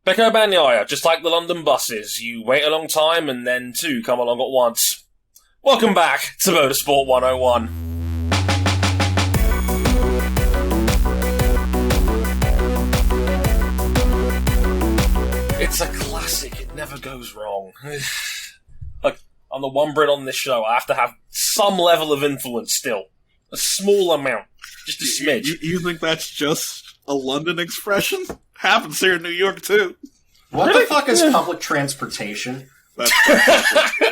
Pecco Bagnaia, just like the London buses, you wait a long time and then two come along at once. Welcome back to Motorsport 101. It's a classic, it never goes wrong. Like, I'm the one Brit on this show, I have to have some level of influence still. A small amount, just a smidge. You think that's just a London expression? Happens here in New York, too. What the fuck is public transportation?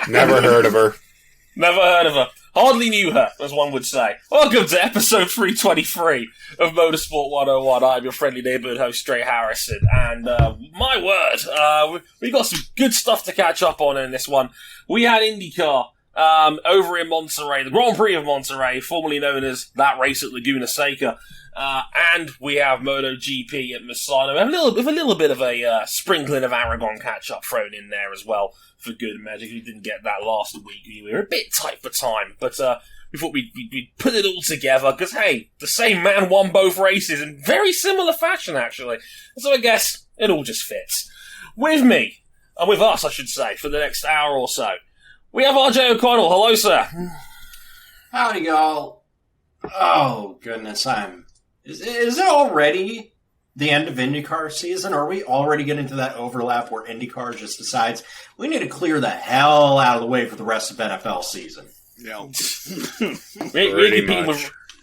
Never heard of her. Never heard of her. Hardly knew her, as one would say. Welcome to episode 323 of Motorsport 101. I'm your friendly neighbourhood host, Stray Harrison. And, my word, we got some good stuff to catch up on in this one. We had IndyCar over in Monterey, the Grand Prix of Monterey, formerly known as that race at Laguna Seca. And we have MotoGP at Misano. We have a little bit of a sprinkling of Aragon catch-up thrown in there as well, for good measure. We didn't get that last week. We were a bit tight for time, but we thought we'd put it all together, because, hey, the same man won both races in very similar fashion, actually. So I guess it all just fits. With me, and with us, I should say, for the next hour or so, we have RJ O'Connell. Hello, sir. Howdy, y'all. Oh, goodness, Is it already the end of IndyCar season? Are we already getting to that overlap where IndyCar just decides we need to clear the hell out of the way for the rest of NFL season? Yeah.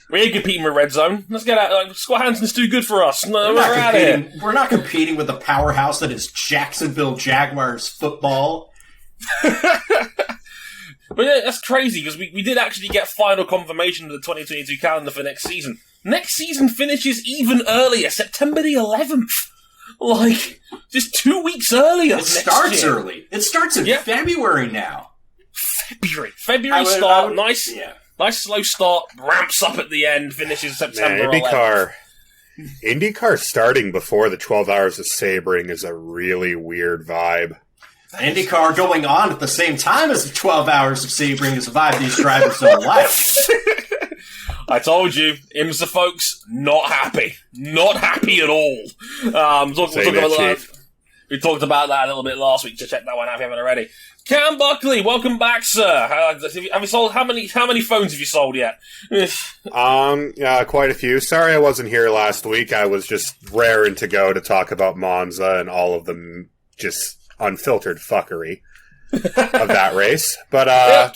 We're competing with Red Zone. Let's get out. Scott Hansen's too good for us. No, we're out of here. We're not competing with the powerhouse that is Jacksonville Jaguars football. But yeah, that's crazy, because we did actually get final confirmation of the 2022 calendar for next season. Next season finishes even earlier, September the 11th. Like, just 2 weeks earlier. It starts early. It starts in February now. February start, nice slow start, ramps up at the end, finishes September 11th. IndyCar starting before the 12 hours of Sebring is a really weird vibe. IndyCar going on at the same time as the 12 hours of Sebring is a vibe these drivers don't like. I told you, IMSA folks, not happy. Not happy at all. We talked about that a little bit last week, so check that one out if you haven't already. Cam Buckley, welcome back, sir. Have you sold, how many phones have you sold yet? Quite a few. Sorry I wasn't here last week. I was just raring to go to talk about Monza and all of the just unfiltered fuckery of that race. But had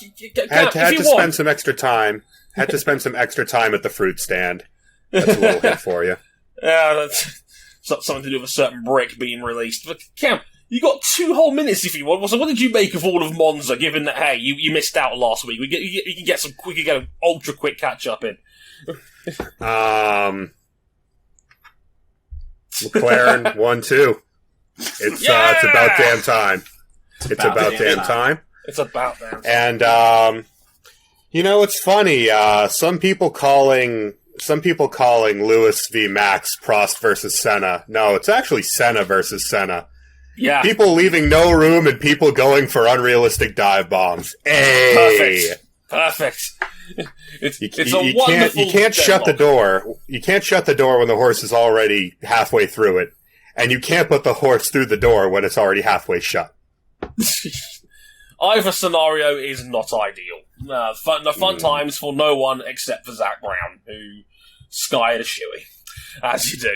to spend some extra time. Had to spend some extra time at the fruit stand. That's a little hit for you. Yeah, that's something to do with a certain brick being released. But Cam, you got 2 whole minutes if you want. So what did you make of all of Monza, given that, hey, you missed out last week? We can get an ultra quick catch up in. McLaren 1-2. It's about damn time. It's about damn time. It's about damn time. And you know, it's funny. Some people calling Lewis v. Max Prost versus Senna. No, it's actually Senna versus Senna. Yeah. People leaving no room and people going for unrealistic dive bombs. Hey. Perfect. You can't shut the door. You can't shut the door when the horse is already halfway through it, and you can't put the horse through the door when it's already halfway shut. Either scenario is not ideal. Fun times for no one except for Zach Brown, who skied a shoey, as you do.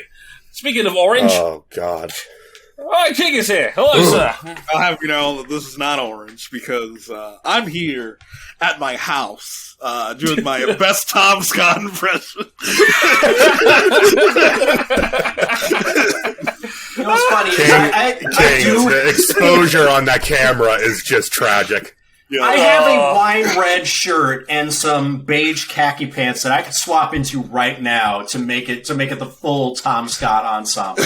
Speaking of orange... Oh, God. Alright, King is here. Hello, sir. I'll have you know that this is not orange, because I'm here at my house doing my best Tom Scott impression. You know what's funny? The exposure on that camera is just tragic. Yeah. I have a wine red shirt and some beige khaki pants that I could swap into right now to make it the full Tom Scott ensemble.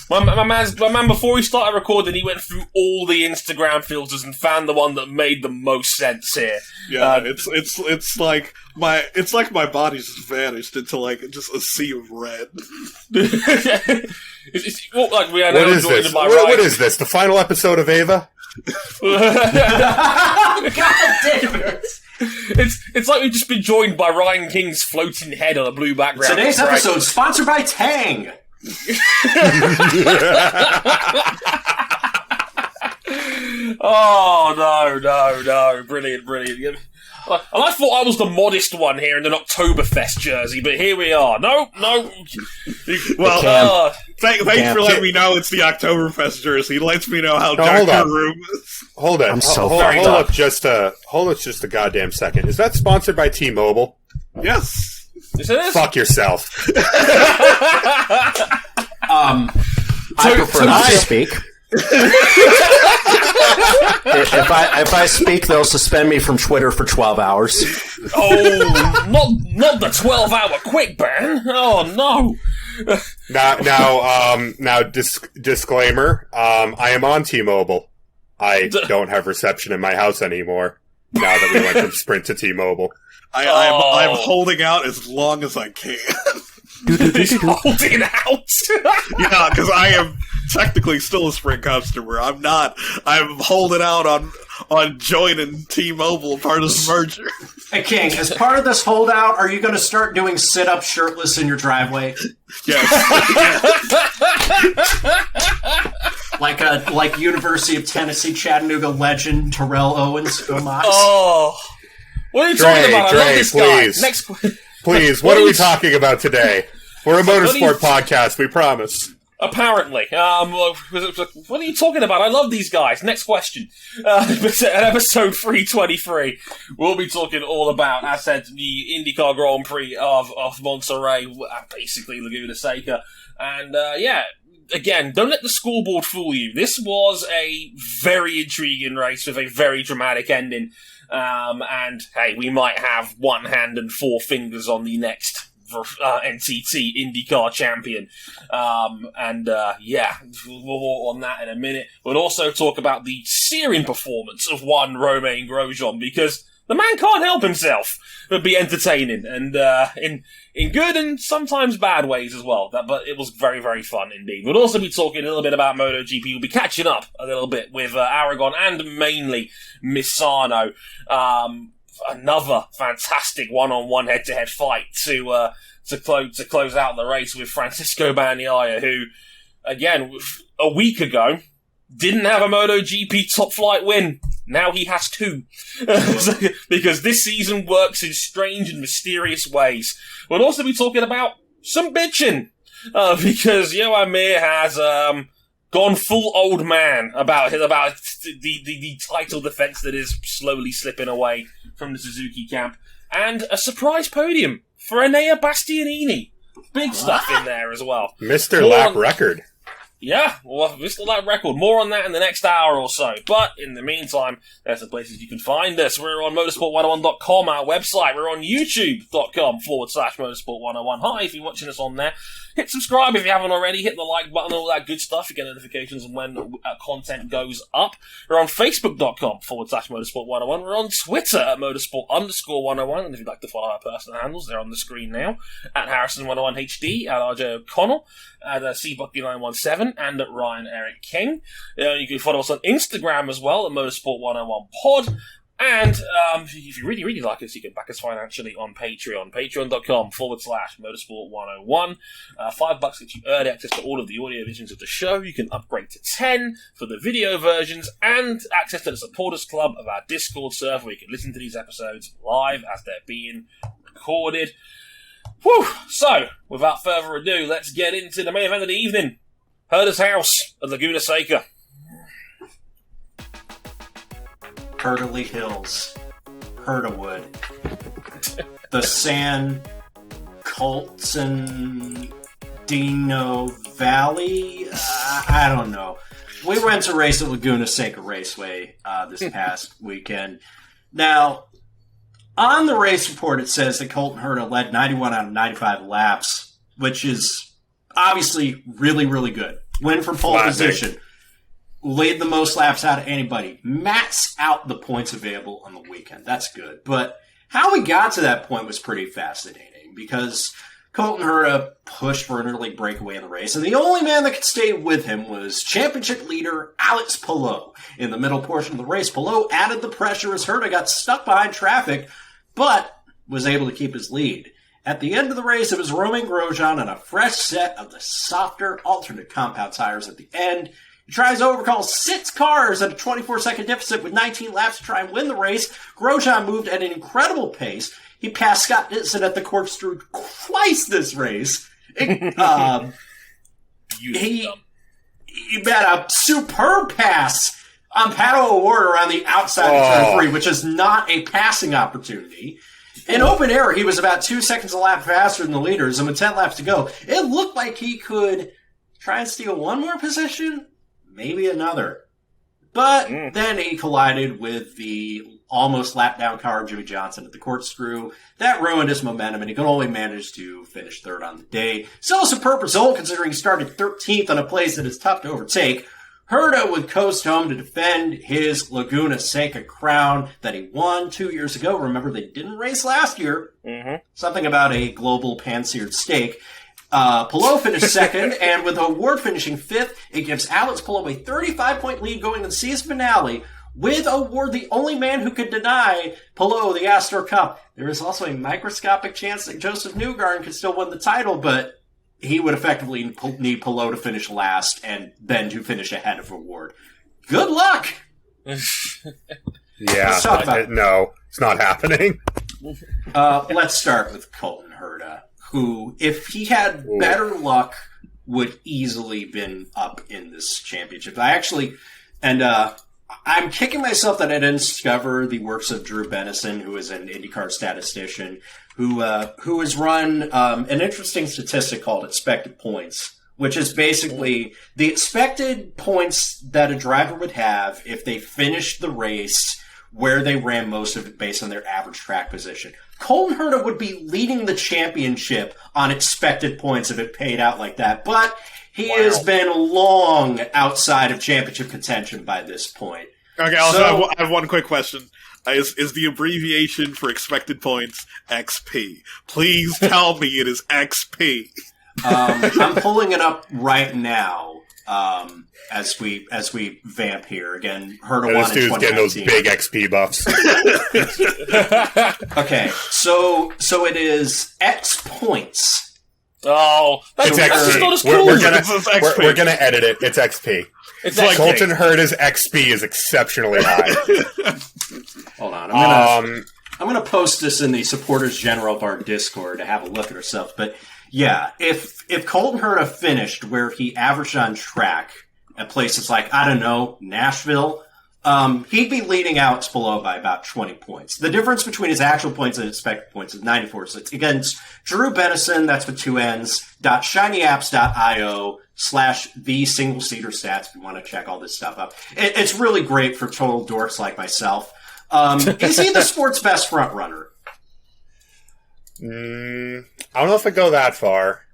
My man, before he started recording, he went through all the Instagram filters and found the one that made the most sense here. Yeah, it's like my body's just vanished into just a sea of red. What is this? What is this? The final episode of Ava? God damn it! It's like we've just been joined by Ryan King's floating head on a blue background. Today's episode is sponsored by Tang. Oh, no. Brilliant. And I thought I was the modest one here in an Oktoberfest jersey, but here we are. No. Well, thanks for letting me know it's the Oktoberfest jersey. It lets me know how dark your room is. Hold on. Hold up just a goddamn second. Is that sponsored by T-Mobile? Yes. Yes, it is. Fuck yourself. I prefer not to speak. If I speak, they'll suspend me from Twitter for 12 hours. Oh, not the 12-hour quick ban. Oh no. Now, disclaimer. I am on T-Mobile. I don't have reception in my house anymore. Now that we went from Sprint to T-Mobile, I'm holding out as long as I can. He's holding out. Yeah, because I am technically still a Sprint customer. I'm not. I'm holding out on joining T-Mobile, part of the merger. Hey, King, as part of this holdout, are you going to start doing sit-ups shirtless in your driveway? Yes. Like University of Tennessee Chattanooga legend Terrell Owens. Oh, what are you talking about? I love this please. guy. Next, please. What are we talking about today? We're a motorsport podcast. We promise. Apparently. What are you talking about? I love these guys. Next question. At episode 323, we'll be talking all about, as I said, the IndyCar Grand Prix of Monterey, basically Laguna Seca. And, again, don't let the scoreboard fool you. This was a very intriguing race with a very dramatic ending. And, hey, we might have one hand and four fingers on the next NTT IndyCar champion. We'll on that in a minute. We'll also talk about the searing performance of one Romain Grosjean, because the man can't help himself but be entertaining, and in good and sometimes bad ways as well. But it was very, very fun indeed. We'll also be talking a little bit about MotoGP. We'll be catching up a little bit with Aragon and mainly Misano. Another fantastic one-on-one head-to-head fight to close out the race with Francisco Bagnaia, who, again, a week ago didn't have a MotoGP top flight win. Now he has two. Because this season works in strange and mysterious ways. We'll also be talking about some bitching. Because Johan Mir has gone full old man about the title defense that is slowly slipping away from the Suzuki camp. And a surprise podium for Enea Bastianini. Big stuff in there as well. Mr. Lap Record. Yeah, well, Mr. Lap Record. More on that in the next hour or so. But in the meantime, there's some places you can find us. We're on motorsport101.com, our website. We're on youtube.com/motorsport101. Hi, if you're watching us on there. Hit subscribe if you haven't already. Hit the like button, all that good stuff. You get notifications when content goes up. We're on facebook.com/motorsport101. We're on Twitter at motorsport_101. And if you'd like to follow our personal handles, they're on the screen now. At Harrison101HD, at RJ O'Connell, at CBucky917, and at Ryan Eric King. You can follow us on Instagram as well at motorsport101pod. And if you really, really like us, you can back us financially on Patreon. Patreon.com/motorsport101. $5 gets you early access to all of the audio visions of the show. You can upgrade to 10 for the video versions, and access to the supporters club of our Discord server, where you can listen to these episodes live as they're being recorded. Whew! So, without further ado, let's get into the main event of the evening. Herta's house at Laguna Seca. Herta Hills, Hertawood, the San Colton Dino Valley. I don't know. We went to race at Laguna Seca Raceway this past weekend. Now, on the race report, it says that Colton Herta led 91 out of 95 laps, which is obviously really, really good. Win from pole position. Laid the most laps out of anybody. Maxed out the points available on the weekend. That's good. But how we got to that point was pretty fascinating, because Colton Herta pushed for an early breakaway in the race, and the only man that could stay with him was championship leader Alex Palou. In the middle portion of the race, Palou added the pressure as Herta got stuck behind traffic, but was able to keep his lead. At the end of the race, it was Romain Grosjean on a fresh set of the softer alternate compound tires at the end. He tries to overcall 6 cars at a 24-second deficit with 19 laps to try and win the race. Grosjean moved at an incredible pace. He passed Scott Dixon at the corkscrew twice this race. He had a superb pass on Pato O'Ward around the outside of turn 3, which is not a passing opportunity. In open air, he was about 2 seconds a lap faster than the leaders, and with 10 laps to go, it looked like he could try and steal one more position, maybe another. But then he collided with the almost lap-down car of Jimmie Johnson at the corkscrew. That ruined his momentum, and he could only manage to finish third on the day. Still a superb result, considering he started 13th on a place that is tough to overtake. Herta would coast home to defend his Laguna Seca crown that he won 2 years ago. Remember, they didn't race last year. Something about a global pan-seared steak. Palou finished second, and with O'Ward finishing 5th, it gives Alex Palou a 35-point lead going to the season finale, with O'Ward the only man who could deny Palou the Astor Cup. There is also a microscopic chance that Joseph Newgarden could still win the title, but he would effectively need Palou to finish last and then to finish ahead of O'Ward. Good luck! Yeah, no, it's not happening. Let's start with Colton Herta, who, if he had better luck, would easily been up in this championship. I'm kicking myself that I didn't discover the works of Drew Bennison, who is an IndyCar statistician, who has run an interesting statistic called expected points, which is basically the expected points that a driver would have if they finished the race where they ran most of it based on their average track position. Colton Herta would be leading the championship on expected points if it paid out like that, but he has been long outside of championship contention by this point. Okay, also, I have one quick question. Is the abbreviation for expected points XP? Please tell me it is XP. I'm pulling it up right now as we vamp here. Again, Herta won in 2019. This dude's getting those big XP buffs. Okay, so it is X points. Oh, that's XP. Not as cool. We're gonna edit it. It's XP. It's like Colton Herta's XP is exceptionally high. Hold on, I'm gonna post this in the supporters general of our Discord to have a look at ourselves. But yeah, if Colton Herta finished where he averaged on track at places like, I don't know, Nashville, he'd be leading Alex Palou by about 20 points. The difference between his actual points and expected points is 94. So it's against Drew Bennison, that's with 2 N's, .shinyapps.io/the single seater stats if you want to check all this stuff up. It's really great for total dorks like myself. Is he the sport's best front runner? I don't know if I go that far,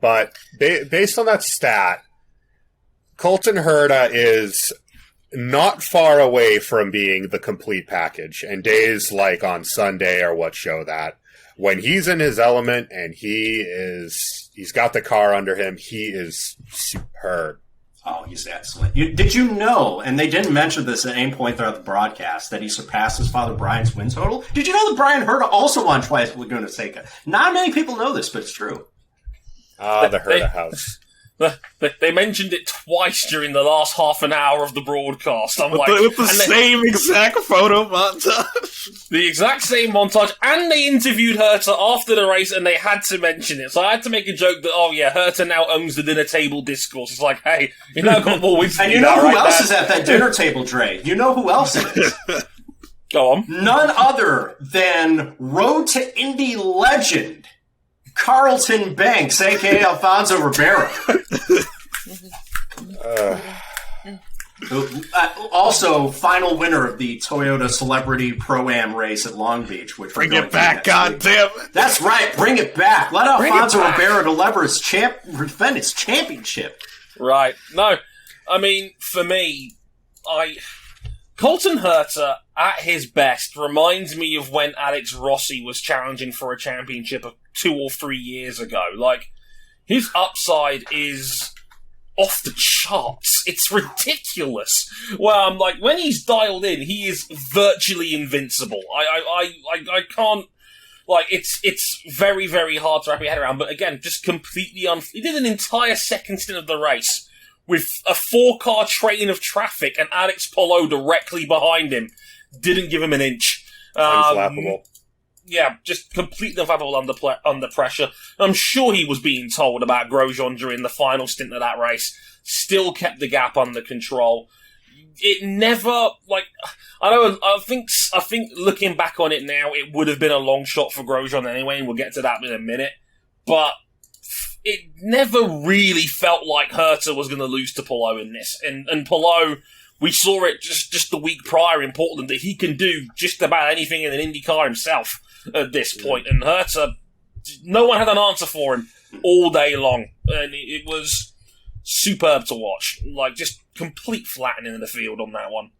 but based on that stat, Colton Herta is not far away from being the complete package, and days like on Sunday are what show that. When he's in his element and he's got the car under him, he is superb. Oh, he's excellent. Did you know, and they didn't mention this at any point throughout the broadcast, that he surpassed his father Brian's win total? Did you know that Brian Herta also won twice at Laguna Seca? Not many people know this, but it's true. The Herta house. They mentioned it twice during the last half an hour of the broadcast. With the same exact photo montage. The exact same montage, and they interviewed Herta after the race, and they had to mention it. So I had to make a joke that, Herta now owns the dinner table discourse. It's like, hey, you now got more wins. And you know who else is at that dinner table, Dre? You know who else it is? Go on. None other than Road to Indy legend, Carlton Banks, a.k.a. Alfonso Ribeiro. Also, final winner of the Toyota Celebrity Pro-Am race at Long Beach. Which bring it back, goddamn it. That's right, bring it back. Let Alfonso Ribeiro defend his championship. Right. No, I mean, for me, Colton Herta, at his best, reminds me of when Alex Rossi was challenging for a championship 2 or 3 years ago. Like, his upside is off the charts. It's ridiculous. Well, I'm like, when he's dialed in, he is virtually invincible. I can't, like, it's very, very hard to wrap your head around, but again, just completely he did an entire second stint of the race with a 4-car train of traffic and Alex Palou directly behind him. Didn't give him an inch. Unflappable. Yeah, just completely unflappable under pressure. I'm sure he was being told about Grosjean during the final stint of that race. Still kept the gap under control. It never, like, I think looking back on it now, it would have been a long shot for Grosjean anyway, and we'll get to that in a minute. But it never really felt like Herta was going to lose to Palou in this. And Palou, we saw it just the week prior in Portland that he can do just about anything in an IndyCar himself at this point. And Herta, no one had an answer for him all day long. And it was superb to watch. Like, just complete flattening in the field on that one.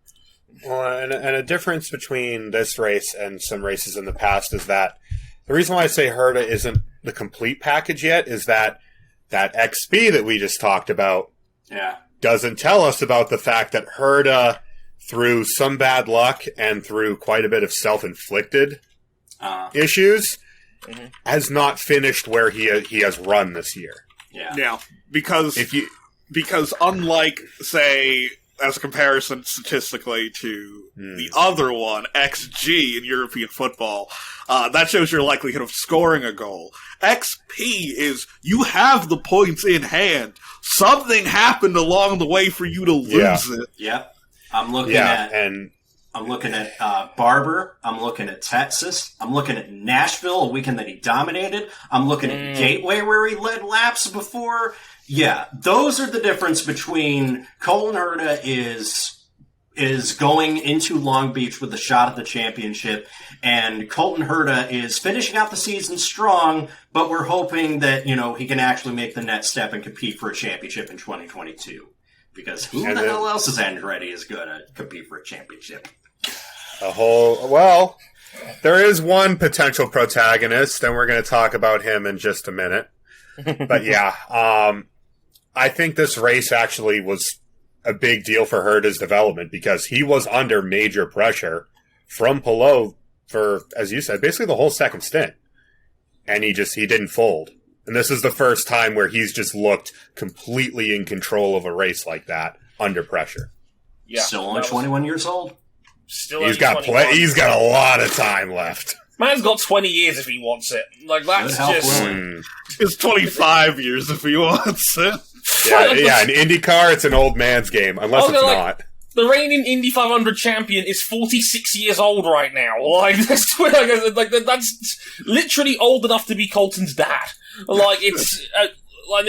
Well, and a difference between this race and some races in the past is that the reason why I say Herta isn't the complete package yet is that XP that we just talked about doesn't tell us about the fact that Herta, through some bad luck and through quite a bit of self-inflicted issues, has not finished where he has run this year. Yeah, because unlike, say, as a comparison statistically to the other one, XG in European football, that shows your likelihood of scoring a goal. XP is you have the points in hand. Something happened along the way for you to lose it. Yep. I'm looking at Barber. I'm looking at Texas. I'm looking at Nashville, a weekend that he dominated. I'm looking at Gateway, where he led laps before. Yeah, those are the difference between Colton Herta is going into Long Beach with a shot at the championship, and Colton Herta is finishing out the season strong, but we're hoping that, he can actually make the next step and compete for a championship in 2022. Because who the hell else is Andretti is going to compete for a championship? There is one potential protagonist, and we're going to talk about him in just a minute. But yeah, I think this race actually was a big deal for Herta's development because he was under major pressure from Palou for, as you said, basically the whole second stint. And he didn't fold. And this is the first time where he's just looked completely in control of a race like that under pressure. Yeah, still only 21 years old. He's got a lot of time left. Man's got 20 years if he wants it. Like, that's just... It's 25 years if he wants it. Yeah, in IndyCar, it's an old man's game, unless it's not. The reigning Indy 500 champion is 46 years old right now. Like, that's literally old enough to be Colton's dad. Like, it's...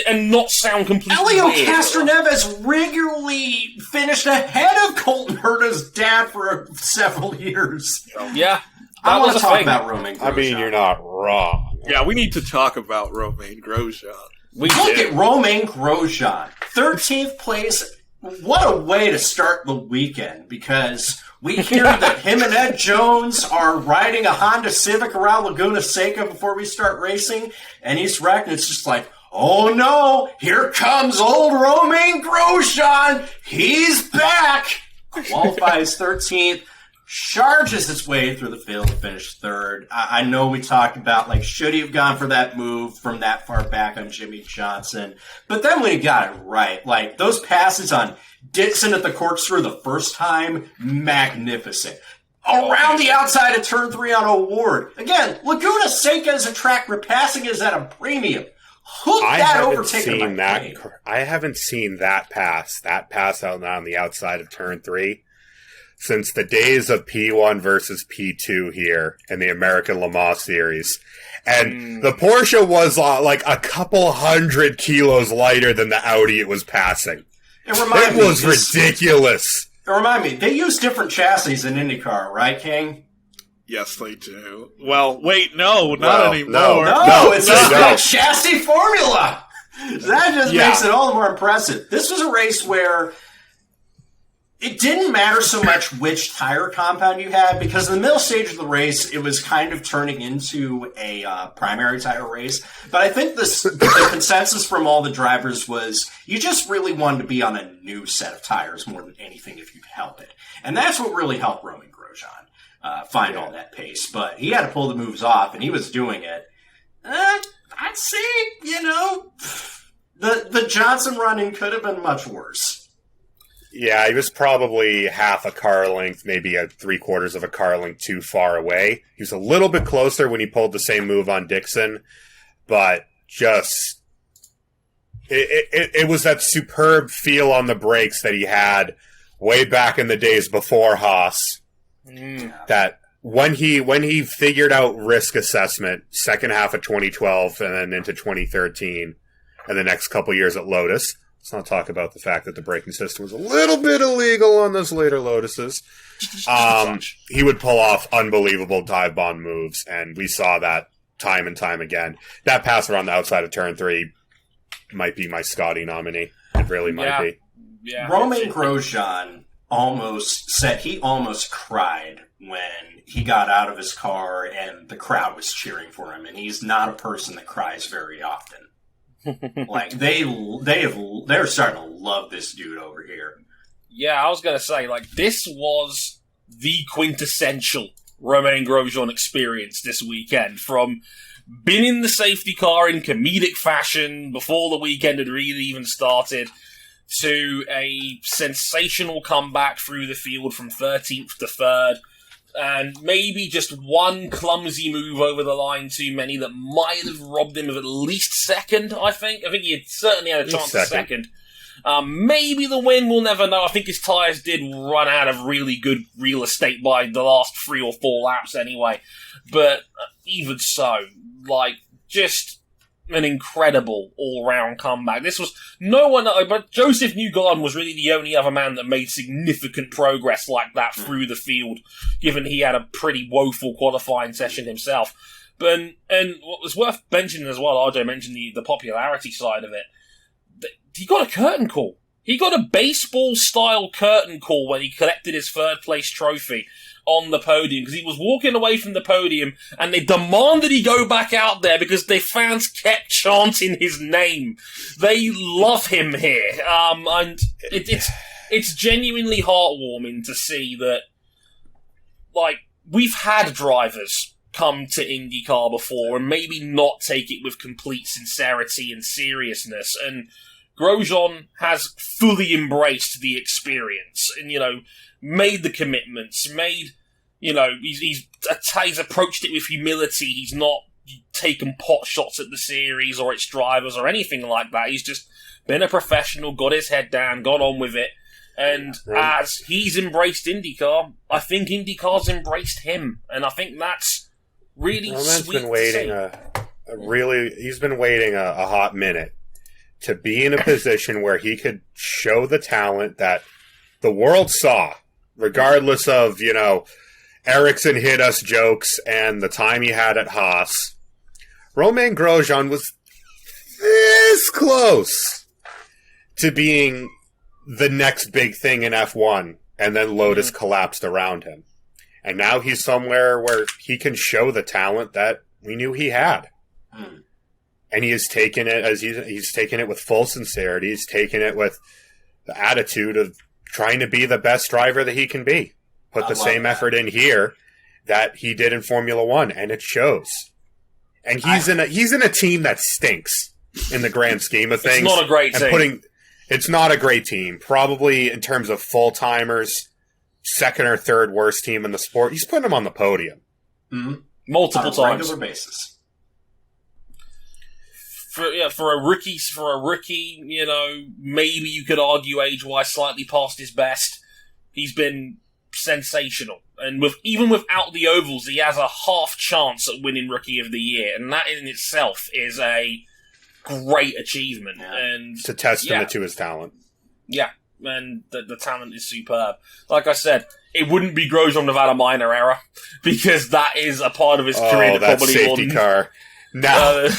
and not sound completely Elio weird. Castroneves regularly finished ahead of Colton Herta's dad for several years. Yeah. I want to talk about Romain Grosjean. I mean, you're not wrong. Yeah, we need to talk about Romain Grosjean. Look at Romain Grosjean. 13th place. What a way to start the weekend, because we hear that him and Ed Jones are riding a Honda Civic around Laguna Seca before we start racing, and he's wrecked, and it's just like, oh no, here comes old Romain Grosjean. He's back. Qualifies 13th. Charges its way through the field to finish third. I know we talked about, like, should he have gone for that move from that far back on Jimmie Johnson? But then when he got it right, like, those passes on Dixon at the corkscrew the first time, magnificent. Around the outside of turn 3 on O'Ward. Again, Laguna Seca is a track where passing is at a premium. I haven't seen that pass out on the outside of turn 3. Since the days of P1 versus P2 here in the American Le Mans Series. And the Porsche was like a couple 100 kilos lighter than the Audi it was passing. It was ridiculous. Remind me, they use different chassis in IndyCar, right, King? Yes, they do. Well, wait, not anymore. No, it's a chassis formula. That just makes it all the more impressive. This was a race where it didn't matter so much which tire compound you had, because in the middle stage of the race, it was kind of turning into a primary tire race. But I think the consensus from all the drivers was you just really wanted to be on a new set of tires more than anything if you could help it. And that's what really helped Romain Grosjean find all that pace. But he had to pull the moves off, and he was doing it. I'd say, the Johnson run-in could have been much worse. Yeah, he was probably half a car length, maybe a 3/4 of a car length too far away. He was a little bit closer when he pulled the same move on Dixon, but just it was that superb feel on the brakes that he had way back in the days before Haas. That when he figured out risk assessment, second half of 2012 and then into 2013, and the next couple years at Lotus. Let's not talk about the fact that the braking system was a little bit illegal on those later Lotuses. He would pull off unbelievable dive bomb moves, and we saw that time and time again. That pass around the outside of turn 3 might be my Scotty nominee. It really might be. Yeah. Romain Grosjean almost cried when he got out of his car and the crowd was cheering for him, and he's not a person that cries very often. Like they're starting to love this dude over here. Yeah, I was gonna say, this was the quintessential Romain Grosjean experience this weekend. From being in the safety car in comedic fashion before the weekend had really even started, to a sensational comeback through the field from 13th to 3rd. And maybe just one clumsy move over the line too many that might have robbed him of at least second, I think. I think he certainly had a chance at second. Maybe the win, we'll never know. I think his tyres did run out of really good real estate by the last 3 or 4 laps anyway. But even so, just an incredible all-round comeback. This was but Joseph Newgarden was really the only other man that made significant progress like that through the field, given he had a pretty woeful qualifying session himself. And what was worth mentioning as well, RJ mentioned the popularity side of it, he got a curtain call. He got a baseball-style curtain call when he collected his third-place trophy on the podium, because he was walking away from the podium and they demanded he go back out there because the fans kept chanting his name. They love him here. And it's genuinely heartwarming to see that, we've had drivers come to IndyCar before and maybe not take it with complete sincerity and seriousness, and Grosjean has fully embraced the experience and, made the commitments, he's approached it with humility. He's not taken pot shots at the series or its drivers or anything like that. He's just been a professional, got his head down, got on with it. And as he's embraced IndyCar, I think IndyCar's embraced him. And I think that's really sweet to see. He's been waiting a hot minute to be in a position where he could show the talent that the world saw, regardless of, Ericsson hit us jokes and the time he had at Haas. Romain Grosjean was this close to being the next big thing in F1, and then Lotus collapsed around him. And now he's somewhere where he can show the talent that we knew he had. And he has taken it he's taken it with full sincerity. He's taken it with the attitude of trying to be the best driver that he can be. Put the same effort in here that he did in Formula One, and it shows. And he's in a team that stinks in the grand scheme of things. It's not a great team. It's not a great team. Probably in terms of full timers, second or third worst team in the sport. He's putting them on the podium multiple times on a regular basis. For a rookie, maybe you could argue age-wise slightly past his best. He's been sensational, and even without the ovals, he has a half chance at winning Rookie of the Year, and that in itself is a great achievement. And it's a testament to his talent. Yeah, and the talent is superb. Like I said, it wouldn't be Grosjean without a minor error, because that is a part of his career that probably safety car. Now, in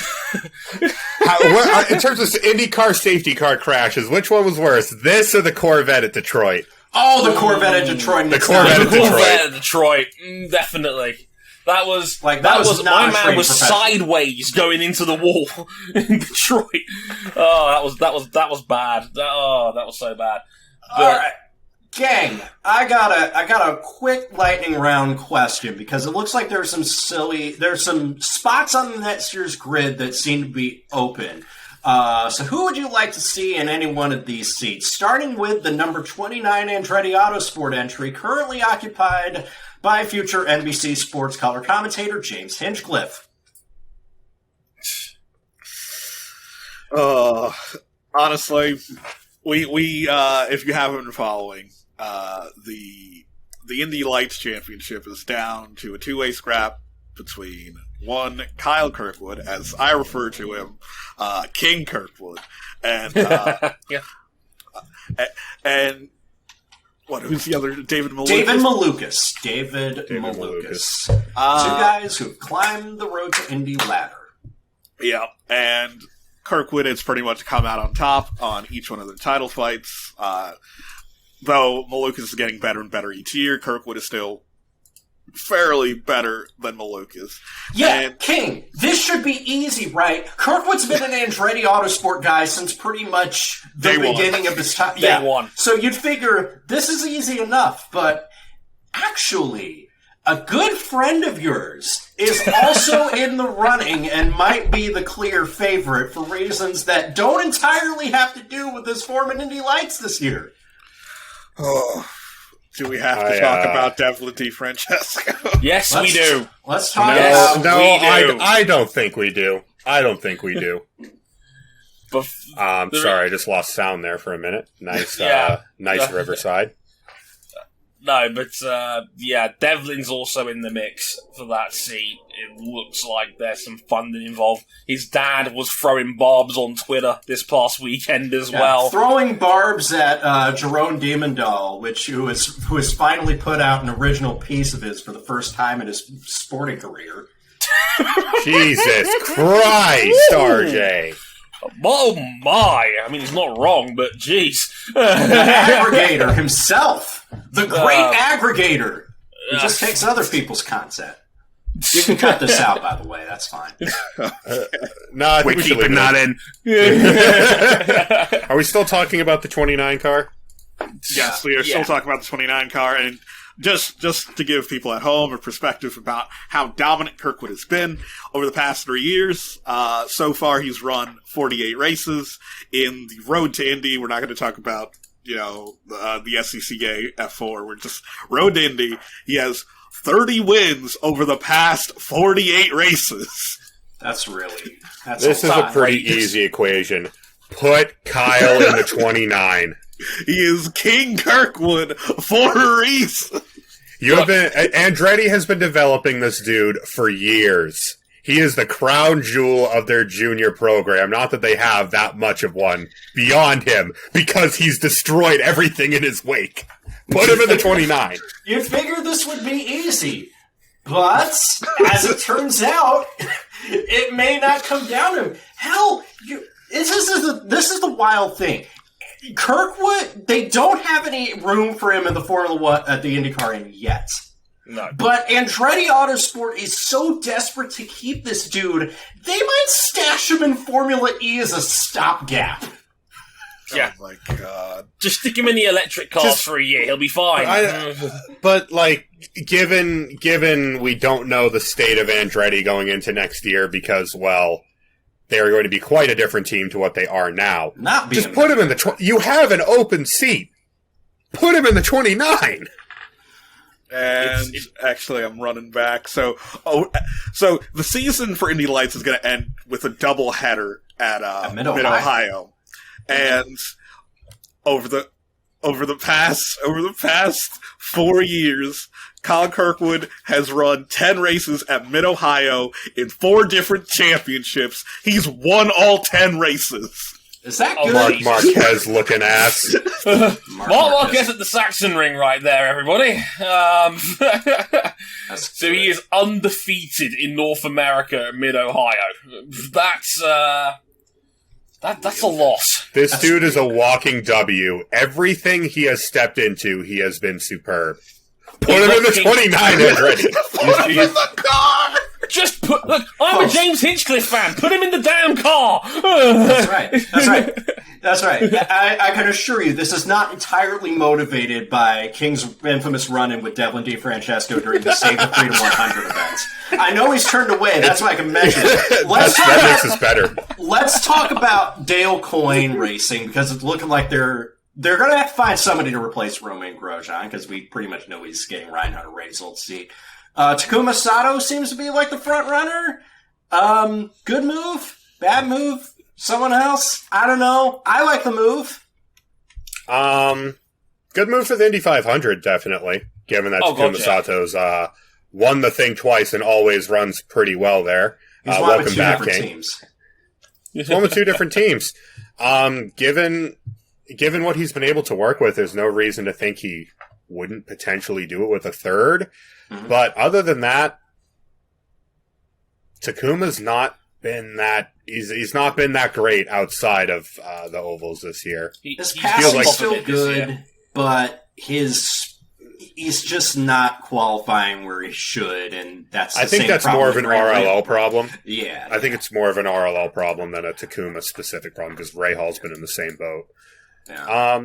terms of IndyCar safety car crashes, which one was worse, this or the Corvette at Detroit? Oh, the Corvette at Detroit. The Corvette at Detroit. Definitely. That was not my a man trained was professional. sideways going into the wall in Detroit. Oh, that was bad. That was so bad. But, all right, gang, I got a quick lightning round question because it looks like there's some spots on next year's grid that seem to be open. So who would you like to see in any one of these seats? Starting with the number 29 Andretti Autosport entry, currently occupied by future NBC Sports color commentator James Hinchcliffe. Honestly, we if you haven't been following, the Indy Lights Championship is down to a two-way scrap between one Kyle Kirkwood, as I refer to him, King Kirkwood, and and what? Who's the other? David Malukas. David Malukas. Two guys who have climbed the road to Indy ladder. Yeah, and Kirkwood has pretty much come out on top on each one of the title fights. Though Malukas is getting better and better each year, Kirkwood is still fairly better than Malukas. Yeah, and King, this should be easy, right? Kirkwood's been an Andretti Autosport guy since pretty much the beginning of his time. Day one. So you'd figure this is easy enough, but actually, a good friend of yours is also in the running and might be the clear favorite for reasons that don't entirely have to do with his form in Indy Lights this year. Oh, do we have to talk about Devlin DeFrancesco? Yes, we do. Let's talk Yes, about... we do. I don't think we do. I don't think we do. But sorry, I just lost sound there for a minute. Nice, nice Riverside. No, but Devlin's also in the mix for that seat. It looks like there's some funding involved. His dad was throwing barbs on Twitter this past weekend as well. Throwing barbs at Jerome Diemendal, who has finally put out an original piece of his for the first time in his sporting career. Jesus Christ, RJ. Oh my! I mean, he's not wrong, but jeez. The aggregator himself. The great aggregator. He just takes other people's content. You can cut this out, by the way. That's fine. No, I think We're keeping that in. Are we still talking about the 29 car? Yes, we are still talking about the 29 car, and just to give people at home a perspective about how dominant Kirkwood has been over the past 3 years. So far, he's run 48 races in the road to Indy. We're not going to talk about, the SCCA F4. We're just road to Indy. He has 30 wins over the past 48 races. This is a pretty easy equation. Put Kyle in the 29. He is King Kirkwood for a reason. Andretti has been developing this dude for years. He is the crown jewel of their junior program. Not that they have that much of one beyond him, because he's destroyed everything in his wake. Put him in the 29. You figured this would be easy, but as it turns out, it may not come down to him. Hell, this is the wild thing. Kirkwood, they don't have any room for him in the Formula One at the IndyCar end yet. No. But Andretti Autosport is so desperate to keep this dude, they might stash him in Formula E as a stopgap. Yeah. Oh my god. Just stick him in the electric cars for a year. He'll be fine. But given we don't know the state of Andretti going into next year because, well, they are going to be quite a different team to what they are now. Just put him in the... You have an open seat. Put him in the 29. And actually, I'm running back. So the season for Indy Lights is going to end with a double header at Mid-Ohio. And over the past 4 years, Colin Kirkwood has run 10 races at Mid-Ohio in 4 different championships. He's won all 10 races. Is that good? Marquez looking ass. Marquez at the Saxon ring right there, everybody. So he is undefeated in North America at Mid-Ohio. That's a loss. This dude is a walking W. Everything he has stepped into, he has been superb. Put him in the 29 already. Put him in the car! Just put... Look, I'm a James Hinchcliffe fan. Put him in the damn car. That's right. I can assure you, this is not entirely motivated by King's infamous run-in with Devlin DeFrancesco during the Save the Freedom 100 events. I know he's turned away. That's why I can mention it. That makes us better. Let's talk about Dale Coyne Racing, because it's looking like they're going to have to find somebody to replace Romain Grosjean, because we pretty much know he's getting Reinhard Ray's old seat. Takuma Sato seems to be like the front runner. Good move? Bad move? Someone else? I don't know. I like the move. Good move for the Indy 500, definitely. Given that Takuma Sato's won the thing twice and always runs pretty well there. He's won with two different teams. He's won with two different teams. Given what he's been able to work with, there's no reason to think he wouldn't potentially do it with a third. Mm-hmm. But other than that, Takuma's not been that. He's not been that great outside of the ovals this year. His passing's still good, but he's just not qualifying where he should, and that's the I think same that's problem more of an RLL problem. Yeah, I think it's more of an RLL problem than a Takuma specific problem because Ray Hall's been in the same boat. Yeah.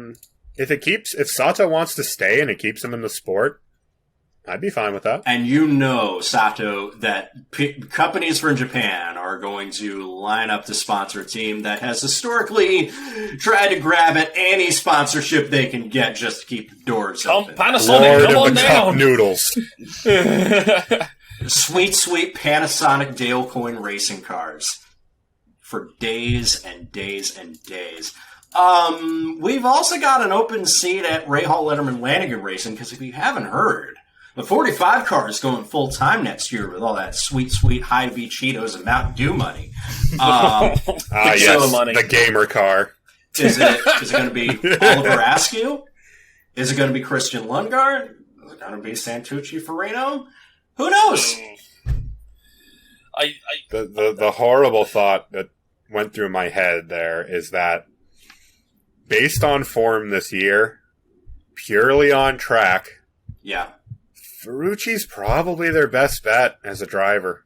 If Sato wants to stay and it keeps him in the sport, I'd be fine with that. And you know, Sato, that companies from Japan are going to line up to sponsor a team that has historically tried to grab at any sponsorship they can get just to keep the doors open. Panasonic, come on down. Cup noodles. Sweet, sweet Panasonic Dale Coyne racing cars. For days and days and days. We've also got an open seat at Ray Hall Letterman Lanigan Racing, because if you haven't heard, the 45 car is going full time next year with all that sweet, sweet Hy-Vee Cheetos and Mountain Dew money. Yes, money. The gamer car. Is it going to be Oliver Askew? Is it going to be Christian Lundgaard? Is it going to be Santucci Farino? Who knows? The horrible thought that went through my head there is that based on form this year, purely on track, yeah, Ferrucci's probably their best bet as a driver.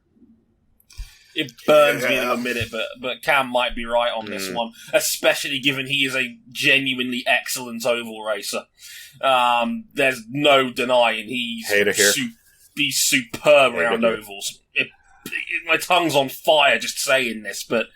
It burns me in a minute, but Cam might be right on this one, especially given he is a genuinely excellent oval racer. There's no denying he's superb around ovals. My tongue's on fire just saying this, but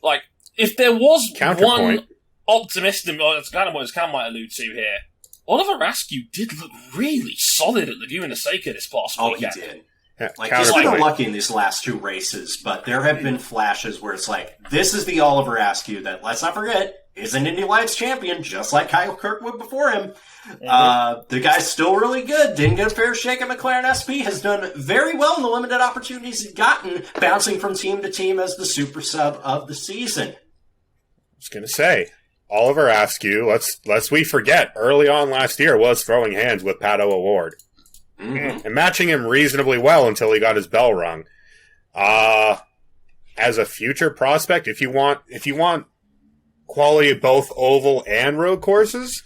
like, if there was one optimistic, it's kind of what Cam might allude to here. Oliver Askew did look really solid at Laguna Seca this past weekend. He did. Yeah, he's been unlucky in these last two races, but there have been flashes where it's like, this is the Oliver Askew that, let's not forget, is an Indy Lights champion, just like Kyle Kirkwood before him. Mm-hmm. The guy's still really good. Didn't get a fair shake at McLaren SP. Has done very well in the limited opportunities he's gotten, bouncing from team to team as the super sub of the season. I was going to say, Oliver Askew, lest we forget, early on last year was throwing hands with Pato O'Ward. Mm-hmm. And matching him reasonably well until he got his bell rung. As a future prospect, if you want quality of both oval and road courses,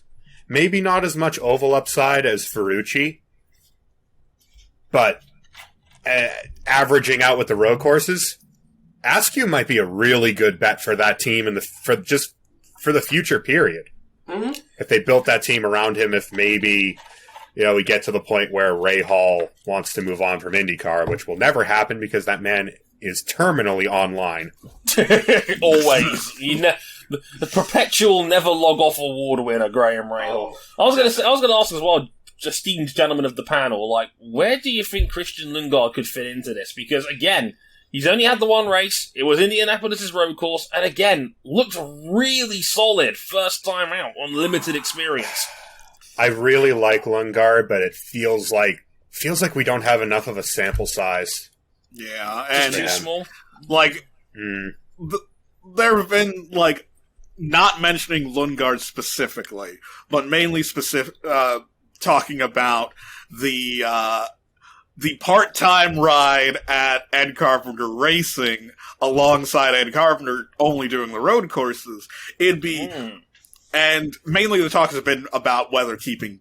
maybe not as much oval upside as Ferrucci, but averaging out with the road courses, Askew might be a really good bet for that team and for the future period. Mm-hmm. If they built that team around him, if maybe we get to the point where Ray Hall wants to move on from IndyCar, which will never happen because that man is terminally online. Always. The perpetual never log off award winner, Graham Rahal. I was going to ask as well, esteemed gentlemen of the panel, like, where do you think Christian Lundgaard could fit into this? Because again, he's only had the one race. It was Indianapolis' road course, and again, looked really solid first time out on limited experience. I really like Lundgaard, but it feels like we don't have enough of a sample size. Yeah, and too small. Like, there have been not mentioning Lundgaard specifically, but mainly talking about the the part-time ride at Ed Carpenter Racing alongside Ed Carpenter only doing the road courses, it'd be... And mainly the talk has been about whether keeping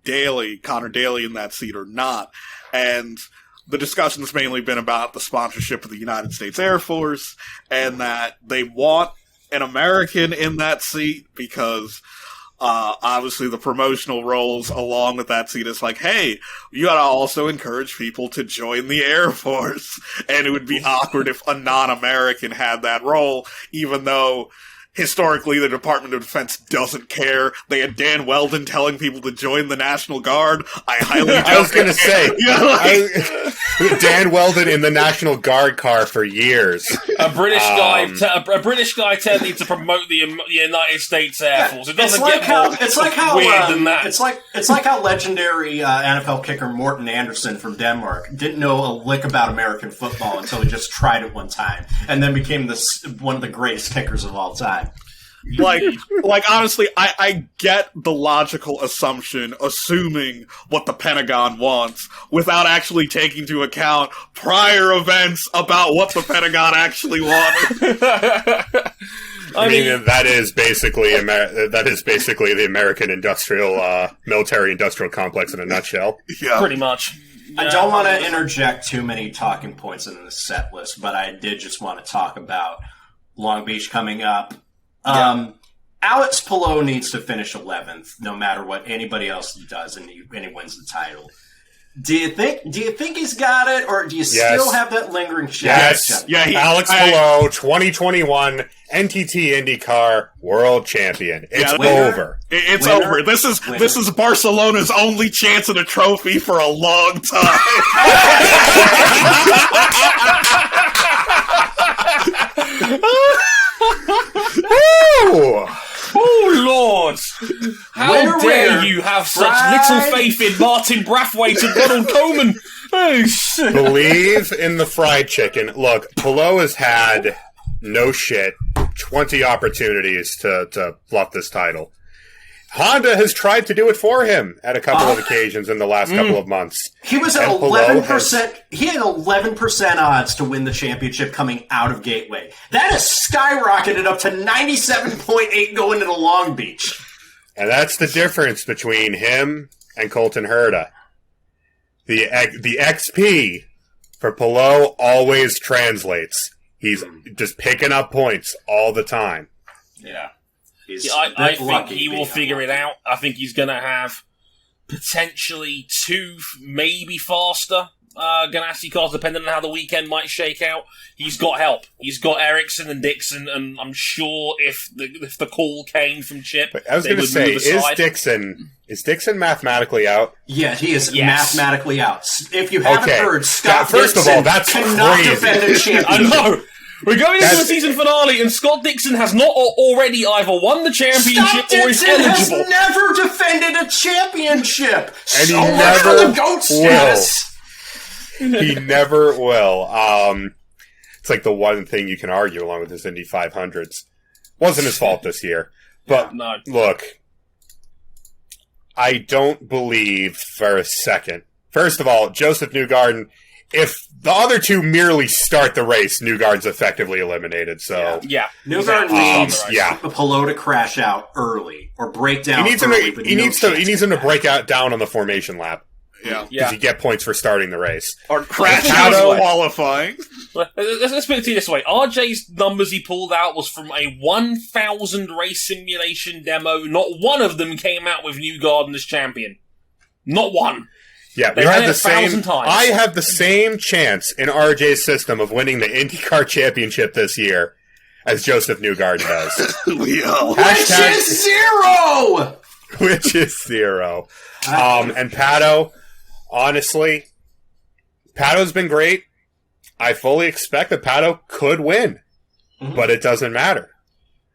Connor Daly in that seat or not. And the discussion's mainly been about the sponsorship of the United States Air Force and that they want an American in that seat because obviously the promotional roles along with that seat is like, hey, you gotta also encourage people to join the Air Force. And it would be awkward if a non-American had that role, even though historically the Department of Defense doesn't care. They had Dan Weldon telling people to join the National Guard. I was gonna say, Dan Weldon in the National Guard car for years. A British guy telling you to promote the United States Air Force. It doesn't weird than that. It's like how legendary NFL kicker Morten Andersen from Denmark didn't know a lick about American football until he just tried it one time, and then became one of the greatest kickers of all time. Honestly, I get the logical assumption, assuming what the Pentagon wants, without actually taking into account prior events about what the Pentagon actually wanted. I mean, that is basically the American military-industrial complex in a nutshell. Yeah, pretty much. I don't want to interject too many talking points in the set list, but I did just want to talk about Long Beach coming up. Alex Palou needs to finish 11th, no matter what anybody else does, and he wins the title. Do you think he's got it, or do you still have that lingering shadow? Yes. Alex Palou, 2021 NTT IndyCar World Champion. It's over. It's over. This is Barcelona's only chance at a trophy for a long time. Oh, Lord! How dare you have such little faith in Martin Brathwaite and Ronald Koeman? Oh, shit. Believe in the fried chicken. Look, Palou has had 20 opportunities to fluff this title. Honda has tried to do it for him at a couple of occasions in the last couple of months. He was at 11%. He had 11% odds to win the championship coming out of Gateway. That has skyrocketed up to 97.8 going into Long Beach. And that's the difference between him and Colton Herta. The XP for Palou always translates. He's just picking up points all the time. Yeah. I think he will figure it out. I think he's going to have potentially 2, maybe faster Ganassi cars, depending on how the weekend might shake out. He's got help. He's got Ericsson and Dixon, and I'm sure if the call came from Chip, I was going to say, is Dixon mathematically out? Yeah, he is mathematically out. If you haven't heard, Scott first Dixon of all, that's cannot crazy. defend a championship. I know. We're going into the season finale, and Scott Dixon has not already either won the championship or is eligible. Has never defended a championship, and he never the GOAT status. He never will. It's like the one thing you can argue along with his Indy 500s. Wasn't his fault this year, but look, I don't believe for a second. First of all, Joseph Newgarden. If the other two merely start the race, Newgarden's effectively eliminated. So Newgarden needs Palou to crash out early or break down. He needs him to break out down on the formation lap. Yeah, because you get points for starting the race or crash out of qualifying. Let's put it this way: RJ's numbers he pulled out was from a 1,000 race simulation demo. Not one of them came out with Newgarden as champion. Not one. Yeah, we had the same. I have the same chance in RJ's system of winning the IndyCar championship this year as Joseph Newgarden does. Which is zero. And Pato, honestly, Pato's been great. I fully expect that Pato could win, but it doesn't matter.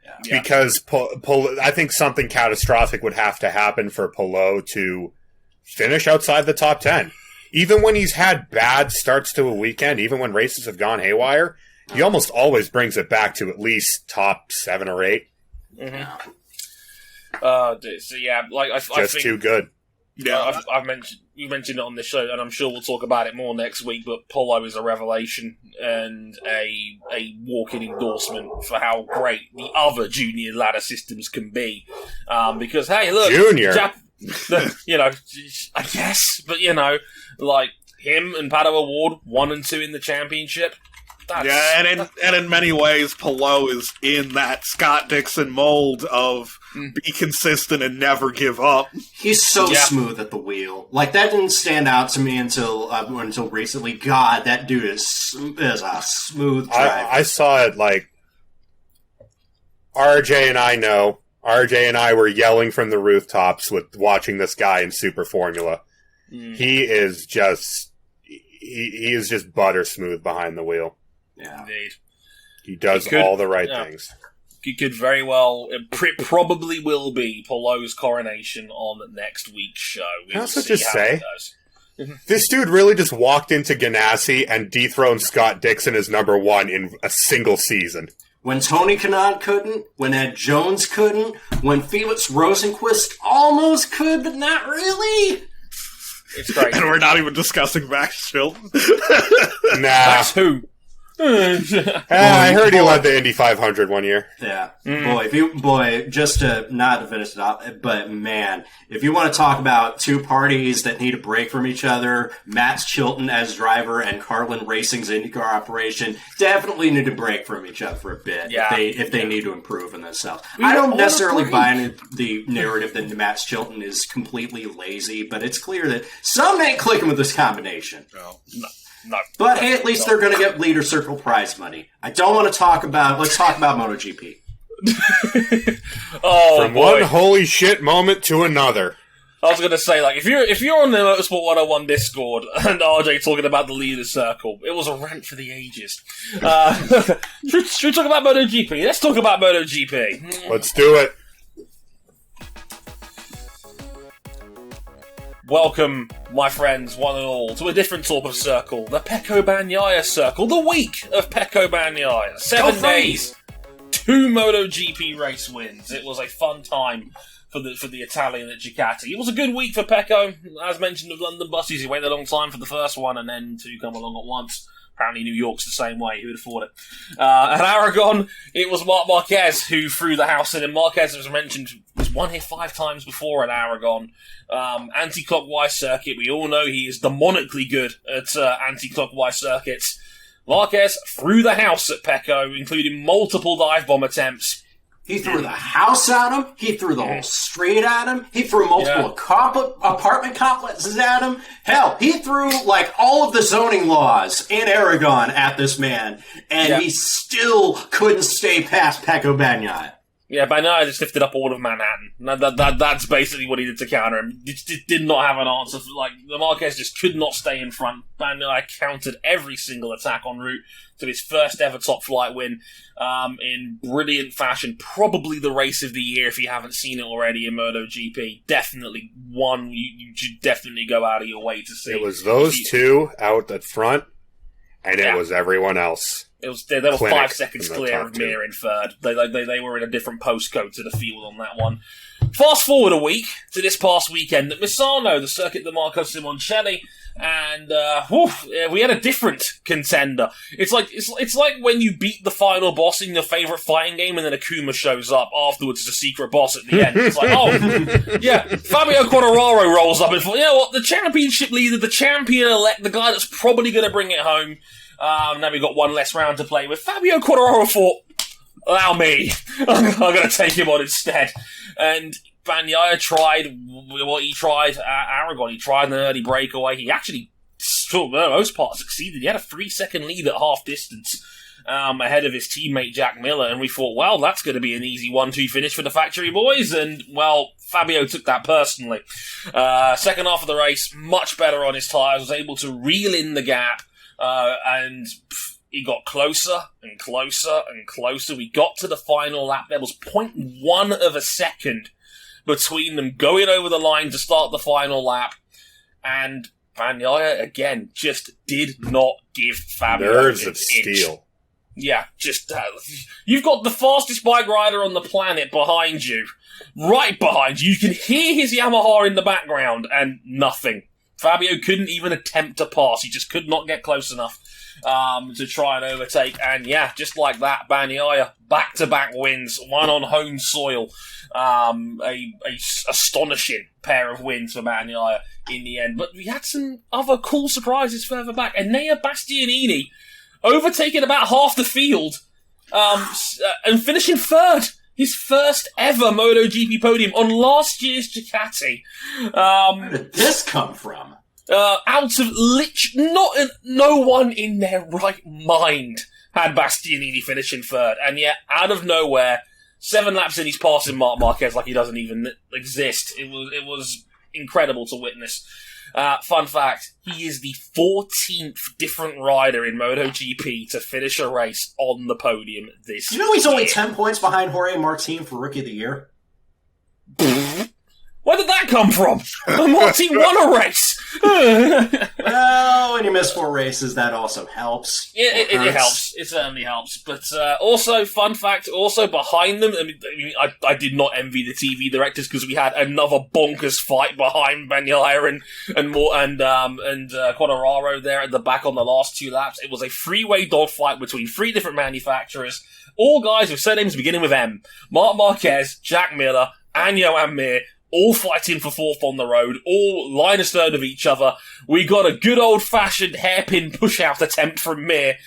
Yeah. Because I think something catastrophic would have to happen for Palou to finish outside the top 10. Even when he's had bad starts to a weekend, even when races have gone haywire, he almost always brings it back to at least top 7 or 8. Mm-hmm. So yeah, I think too good. Yeah, you mentioned it on this show, and I'm sure we'll talk about it more next week. But Palou is a revelation and a walk-in endorsement for how great the other junior ladder systems can be. Because hey, look, junior, I guess, but like him and Pato Award 1 and 2 in the championship. And in many ways, Palou is in that Scott Dixon mold of be consistent and never give up. He's so smooth at the wheel. Like, that didn't stand out to me until recently. God, that dude is a smooth driver. I saw it, like, RJ and I were yelling from the rooftops with watching this guy in Super Formula. He is just butter smooth behind the wheel. Yeah. Indeed. He does all the right things. He could very well, it probably will be Palou's coronation on next week's show. Can I also just say, this dude really just walked into Ganassi and dethroned Scott Dixon as number 1 in a single season. When Tony Kanaan couldn't, when Ed Jones couldn't, when Felix Rosenquist almost could, but not really. It's great. And we're not even discussing Max Chilton. Nah. Max who? I heard he led the Indy 500 one year. Yeah. Just to not to finish it off, but man, if you want to talk about two parties that need a break from each other, Max Chilton as driver and Carlin Racing's IndyCar operation definitely need to break from each other for a bit if they need to improve in themselves. I don't necessarily buy into the narrative that Max Chilton is completely lazy, but it's clear that something ain't clicking with this combination. No. But hey, at least they're going to get Leader Circle prize money. I don't want to talk about... Let's talk about MotoGP. From one holy shit moment to another. I was going to say, like, if you're on the Motorsport 101 Discord and RJ talking about the Leader Circle, it was a rant for the ages. Should we talk about MotoGP? Let's talk about MotoGP. Let's do it. Welcome, my friends, one and all, to a different sort of circle, the Pecco Bagnaia circle, the week of Pecco Bagnaia. 7 days, 2 MotoGP race wins. It was a fun time for the Italian at Ducati. It was a good week for Pecco. As mentioned with London buses, he waited a long time for the first one and then 2 come along at once. Apparently New York's the same way. Who would afford it? At Aragon, it was Marc Marquez who threw the house in. And Marquez, as mentioned, was won here 5 times before at Aragon. Anti-clockwise circuit. We all know he is demonically good at anti-clockwise circuits. Marquez threw the house at Pecco, including multiple dive bomb attempts. He threw the house at him. He threw the whole street at him. He threw multiple apartment complexes at him. Hell, he threw like all of the zoning laws in Aragon at this man, and he still couldn't stay past Pecco Bagnaia. Yeah, Bagnaia just lifted up all of Manhattan. That's basically what he did to counter him. Did not have an answer. Like, the Marquez just could not stay in front. Bagnaia countered every single attack en route to his first ever top flight win in brilliant fashion. Probably the race of the year if you haven't seen it already in MotoGP. Definitely one you should definitely go out of your way to see. It was those two out at front, and it was everyone else. They were 5 seconds clear of Mir in third. They were in a different postcode to the field on that one. Fast forward a week to this past weekend at Misano, the circuit of Marco Simoncelli, and we had a different contender. It's like when you beat the final boss in your favourite fighting game, and then Akuma shows up afterwards as a secret boss at the end. It's like, Fabio Quartararo rolls up and you know what? The championship leader, the champion-elect, the guy that's probably going to bring it home. Now we've got one less round to play with. Fabio Quartararo thought, allow me. I'm going to take him on instead. And Bagnaia tried what he tried at Aragon. He tried an early breakaway. He actually, for the most part, succeeded. He had a 3-second lead at half distance ahead of his teammate Jack Miller. And we thought, well, that's going to be an easy 1-2 finish for the factory boys. And, well, Fabio took that personally. Second half of the race, much better on his tyres, was able to reel in the gap. And he got closer and closer and closer. We got to the final lap. There was 0.1 of a second between them going over the line to start the final lap. And Bagnaia, again, just did not give Fabio nerves of steel. Yeah, just you've got the fastest bike rider on the planet behind you, right behind you. You can hear his Yamaha in the background, and nothing. Fabio couldn't even attempt to pass. He just could not get close enough to try and overtake. And yeah, just like that, Bagnaia, back-to-back wins, one on home soil. A astonishing pair of wins for Bagnaia in the end. But we had some other cool surprises further back. Enea Bastianini overtaking about half the field and finishing third. His first ever MotoGP podium on last year's Ducati. Where did this come from? Out of no one in their right mind had Bastianini finishing third. And yet, out of nowhere, 7 laps in, he's passing Marc Marquez like he doesn't even exist. It was incredible to witness. Fun fact, he is the 14th different rider in MotoGP to finish a race on the podium this year. You know he's only 10 points behind Jorge Martin for Rookie of the Year? Where did that come from? Martin won a race! Well, when you miss 4 races, that also helps. It helps. It certainly helps. But also, fun fact, also behind them, I did not envy the TV directors because we had another bonkers fight behind Bagnaia and Quartararo there at the back on the last 2 laps. It was a 3-way dogfight between 3 different manufacturers, all guys with surnames beginning with M. Marc Marquez, Jack Miller, and Joan Mir, all fighting for 4th on the road, all line astern of each other. We got a good old-fashioned hairpin push-out attempt from Mir.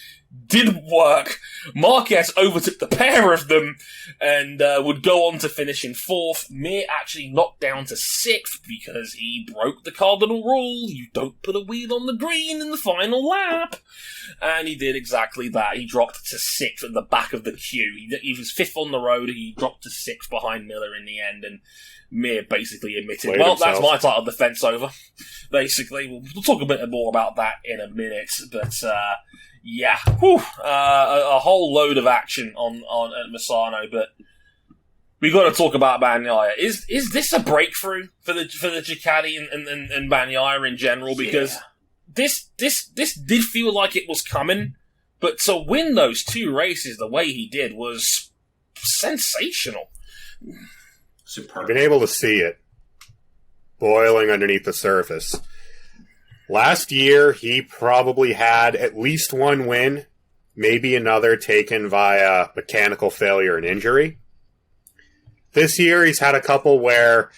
Didn't work. Marquez overtook the pair of them and would go on to finish in 4th. Mir actually knocked down to 6th because he broke the cardinal rule. You don't put a wheel on the green in the final lap. And he did exactly that. He dropped to 6th at the back of the queue. He was 5th on the road. He dropped to 6th behind Miller in the end, and Mir basically admitted, that's my title defence over. Basically, we'll talk a bit more about that in a minute, but yeah, a whole load of action on at Misano, but we got to talk about Bagnaia. Is this a breakthrough for the Ducati and Bagnaia in general? Because this did feel like it was coming, but to win those 2 races the way he did was sensational. Superb. I've been able to see it boiling underneath the surface. Last year, he probably had at least 1 win, maybe another taken via mechanical failure and injury. This year, he's had a couple where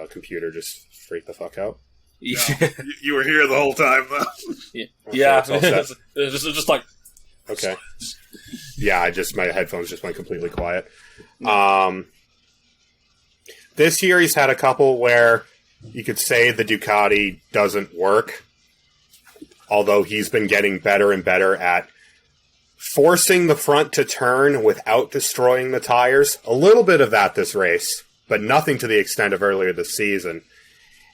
computer just freaked the fuck out. No, you were here the whole time, though. Yeah. It was just like... Okay. Yeah, my headphones just went completely quiet. This year he's had a couple where you could say the Ducati doesn't work, although he's been getting better and better at forcing the front to turn without destroying the tires. A little bit of that this race, but nothing to the extent of earlier this season.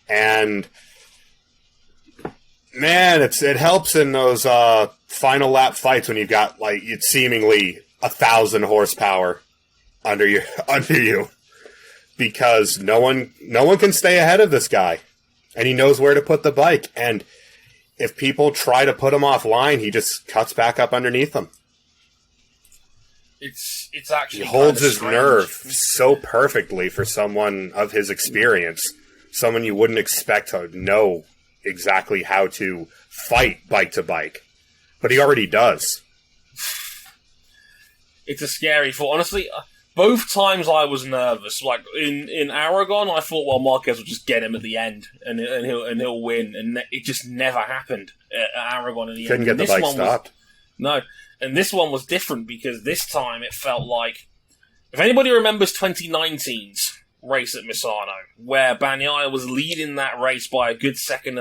And man, it helps in those final lap fights when you've got it's seemingly 1,000 horsepower under you, because no one can stay ahead of this guy, and he knows where to put the bike. And if people try to put him offline, he just cuts back up underneath them. It's actually he holds his strange. nerve so perfectly for someone of his experience, someone you wouldn't expect to know exactly how to fight bike to bike, but he already does. It's a scary thought. Honestly, both times I was nervous. Like in Aragon, I thought, well, Marquez will just get him at the end and he'll win, and it just never happened at Aragon in the end. Couldn't get the bike stopped. No, and this one was different because this time it felt like, if anybody remembers 2019's race at Misano, where Bagnaia was leading that race by a good 1.5 seconds,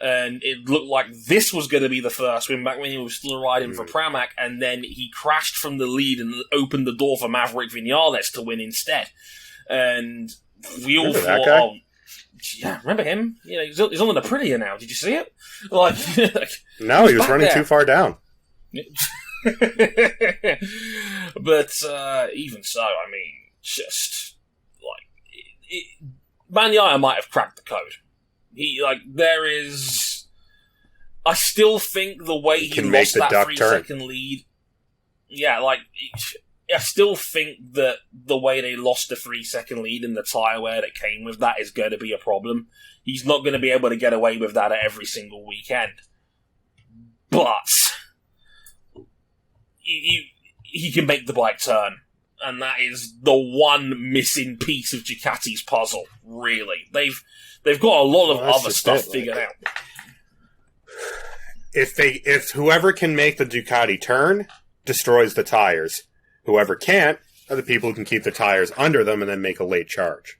and it looked like this was going to be the first win back when he was still riding for Pramac, and then he crashed from the lead and opened the door for Maverick Vinales to win instead. And we all thought, yeah, remember him? You know, he's on the Aprilia now. Did you see it? No, he was running too far down. But even so, I mean, just Bagnaia might have cracked the code. I still think the way he lost that 3-second lead. Yeah, I still think that the way they lost the 3-second lead and the tyre wear that came with that is going to be a problem. He's not going to be able to get away with that at every single weekend. But he can make the bike turn. And that is the one missing piece of Ducati's puzzle, really. They've got a lot of other stuff figured out. If whoever can make the Ducati turn destroys the tires, whoever can't are the people who can keep the tires under them and then make a late charge.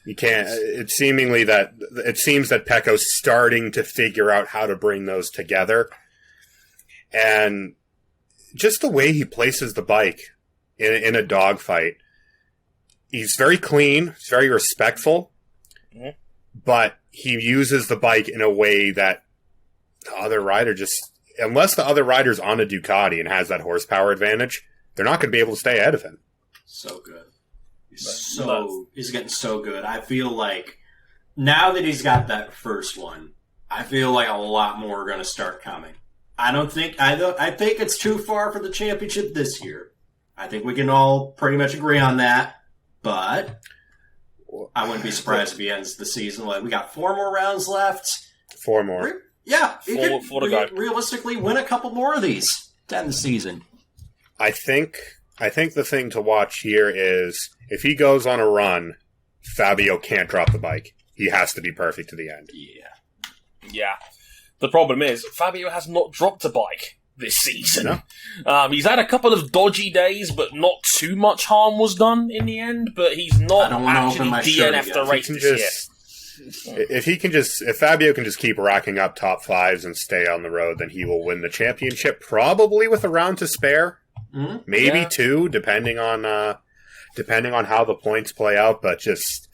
You can't. It seems that Pecco's starting to figure out how to bring those together, and just the way he places the bike in a dogfight, he's very clean, he's very respectful, but he uses the bike in a way that the other rider unless the other rider's on a Ducati and has that horsepower advantage, they're not going to be able to stay ahead of him. So good. He's getting so good. I feel like now that he's got that first one, I feel like a lot more are going to start coming. I think it's too far for the championship this year. I think we can all pretty much agree on that, but I wouldn't be surprised if he ends the season. We got 4 more rounds left. 4 more. Yeah, he could realistically win a couple more of these to end the season. I think the thing to watch here is if he goes on a run, Fabio can't drop the bike. He has to be perfect to the end. Yeah. The problem is, Fabio has not dropped a bike this season. No. He's had a couple of dodgy days, but not too much harm was done in the end, but he's not actually DNF'd the race this year. If Fabio can just keep racking up top 5s and stay on the road, then he will win the championship, probably with a round to spare. Maybe 2, depending on how the points play out, but just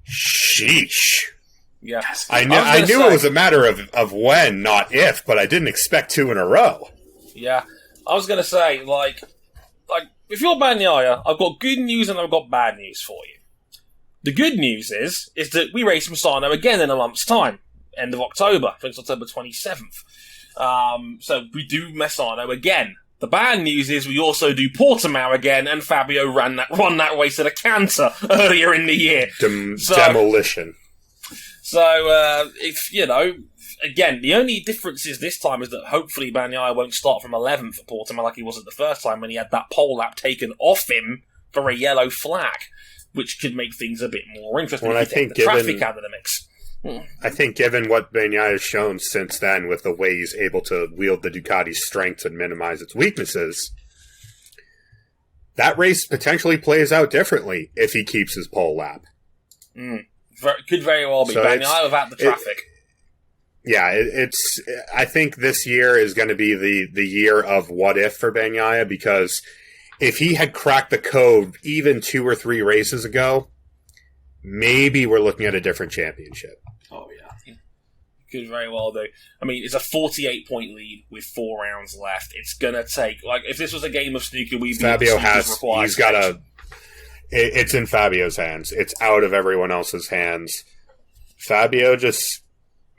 sheesh. Yeah, I knew it was a matter of when, not if, but I didn't expect 2 in a row. Yeah, I was going to say, if you're Bagnaia, I've got good news and I've got bad news for you. The good news is that we race Misano again in a month's time, end of October, I think it's October 27th. So we do Misano again. The bad news is we also do Portimao again, and Fabio won that race at a canter earlier in the year. Demolition. So, again, the only difference is this time is that hopefully Bagnaia won't start from 11th at Portimao like he was at the first time when he had that pole lap taken off him for a yellow flag, which could make things a bit more interesting if you take the traffic out of the mix. I think given what Bagnaia has shown since then with the way he's able to wield the Ducati's strengths and minimize its weaknesses, that race potentially plays out differently if he keeps his pole lap. Could very well be. So Bagnaia without the traffic. I think this year is going to be the year of what if for Bagnaia, because if he had cracked the code even 2 or 3 races ago, maybe we're looking at a different championship. Oh, yeah. Could very well do. I mean, it's a 48-point lead with 4 rounds left. It's going to take, if this was a game of snooker, it's in Fabio's hands. It's out of everyone else's hands. Fabio just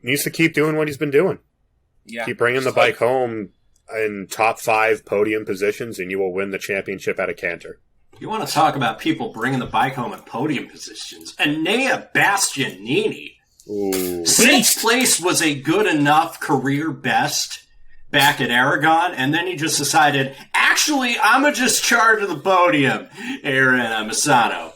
needs to keep doing what he's been doing. Yeah. Keep bringing the bike home in top 5 podium positions, and you will win the championship at a canter. You want to talk about people bringing the bike home in podium positions? Enea Bastianini. 6th place was a good enough career best back at Aragon, and then he just decided, actually, I'm going to just charge the podium here in Misano.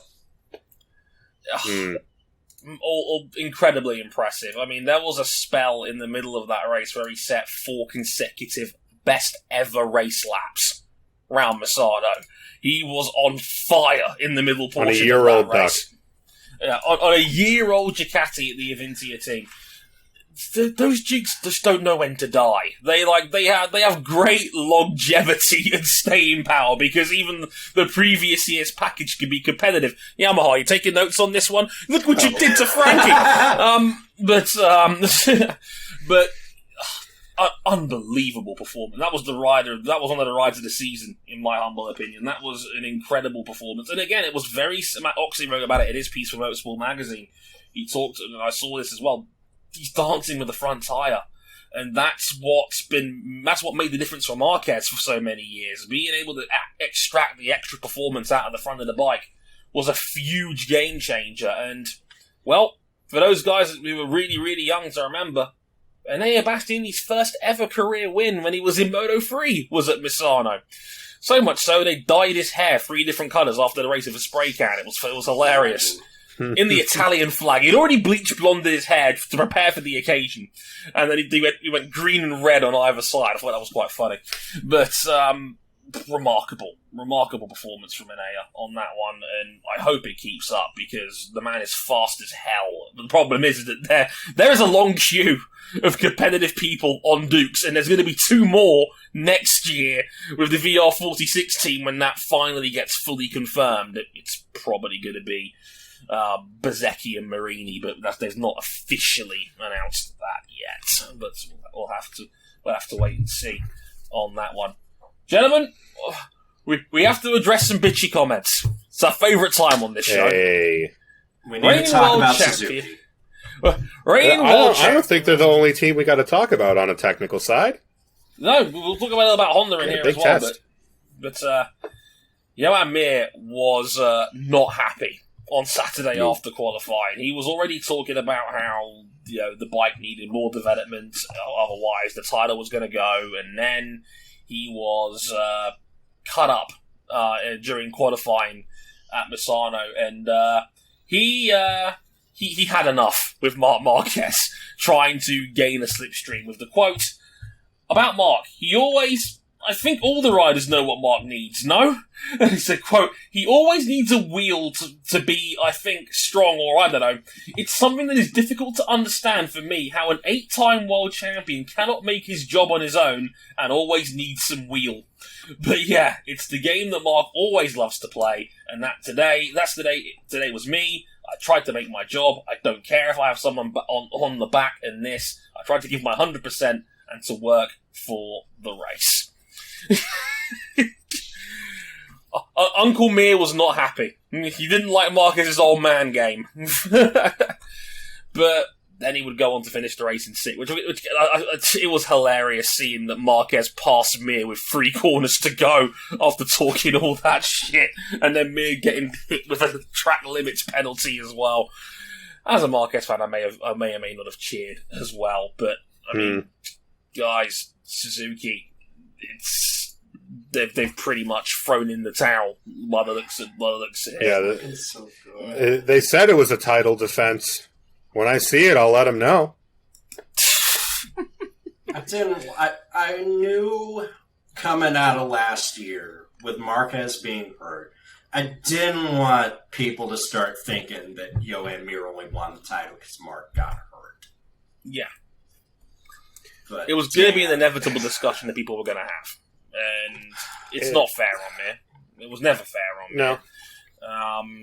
All incredibly impressive. I mean, there was a spell in the middle of that race where he set 4 consecutive best ever race laps round Misano. He was on fire in the middle portion of that race. Yeah, on a year-old Ducati at the Avintia team. Those Dukes just don't know when to die. They have great longevity and staying power because even the previous year's package can be competitive. Yamaha, you taking notes on this one? Look what you did to Frankie. But I unbelievable performance. That was one of the rides of the season, in my humble opinion. That was an incredible performance. And again, it was Matt Oxley wrote about it in his piece for Motorsport Magazine. He talked, and I saw this as well, he's dancing with the front tyre. And that's what made the difference for Marquez for so many years. Being able to extract the extra performance out of the front of the bike was a huge game changer. And, well, for those guys who were really, really young to remember, Enea Bastianini's first ever career win when he was in Moto3 was at Misano. So much so, they dyed his hair 3 different colours after the race with a spray can. It was hilarious. In the Italian flag. He'd already bleach blonded his hair to prepare for the occasion. And then he went green and red on either side. I thought that was quite funny. But, remarkable performance from Enea on that one, and I hope it keeps up because the man is fast as hell. The problem is that there is a long queue of competitive people on Dukes, and there's going to be 2 more next year with the VR46 team when that finally gets fully confirmed. It's probably going to be Bezzecchi and Marini, but there's not officially announced that yet. But we'll have to wait and see on that one. Gentlemen, we have to address some bitchy comments. It's our favourite time on this show. Hey. We need to talk about Suzuki. I don't think they're the only team we got to talk about on a technical side. No, we'll talk about Honda in here as well. Test. But Johan Mir was not happy on Saturday after qualifying. He was already talking about how the bike needed more development, otherwise the title was going to go, and then he was cut up during qualifying at Misano, and he had enough with Marc Marquez trying to gain a slipstream with the quote about Marc. I think all the riders know what Marc needs, no? And he said, quote, he always needs a wheel to be, I think, strong, or I don't know. It's something that is difficult to understand for me, how an 8-time world champion cannot make his job on his own and always needs some wheel. But yeah, it's the game that Marc always loves to play, and today was me. I tried to make my job. I don't care if I have someone on the back in this. I tried to give my 100% and to work for the race. Uncle Mir was not happy. He didn't like Marquez's old man game. But then he would go on to finish the race in 6th, which it was hilarious seeing that Marquez passed Mir with 3 corners to go after talking all that shit, and then Mir getting hit with a track limits penalty as well. As a Marquez fan, I may or may not have cheered as well, but I mean, guys, Suzuki, they've pretty much thrown in the towel by the looks of it. Yeah, It's so good. they said it was a title defense. When I see it, I'll let them know. I knew coming out of last year with Marquez being hurt, I didn't want people to start thinking that Johan Mir only won the title because Marc got hurt. Yeah. But It was going to be an inevitable discussion that people were going to have. And it's not fair on Mir. It was never fair on Mir. No.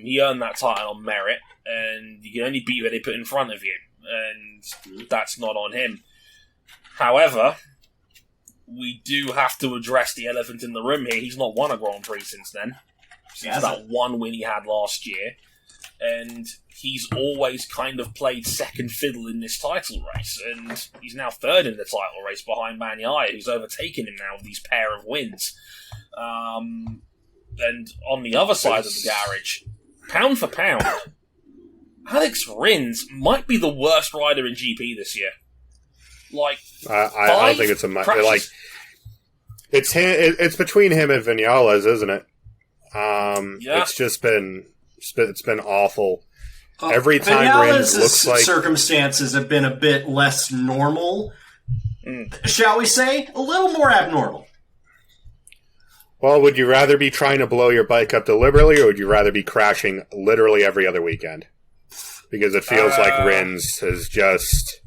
He earned that title on merit, and you can only beat what they put in front of you, and that's not on him. However, we do have to address the elephant in the room here. He's not won a Grand Prix since then. Since that one win he had last year. And he's always kind of played second fiddle in this title race, and he's now 3rd in the title race behind Bagnaia, who's overtaken him now with these pair of wins. And on the other side of the garage, pound for pound, Alex Rins might be the worst rider in GP this year. Like, I don't think it's it's between him and Vinales, isn't it? Yeah. It's been awful. Every time Rins looks like circumstances have been a bit less normal, shall we say, a little more abnormal. Well, would you rather be trying to blow your bike up deliberately, or would you rather be crashing literally every other weekend? Because it feels like Rins has just...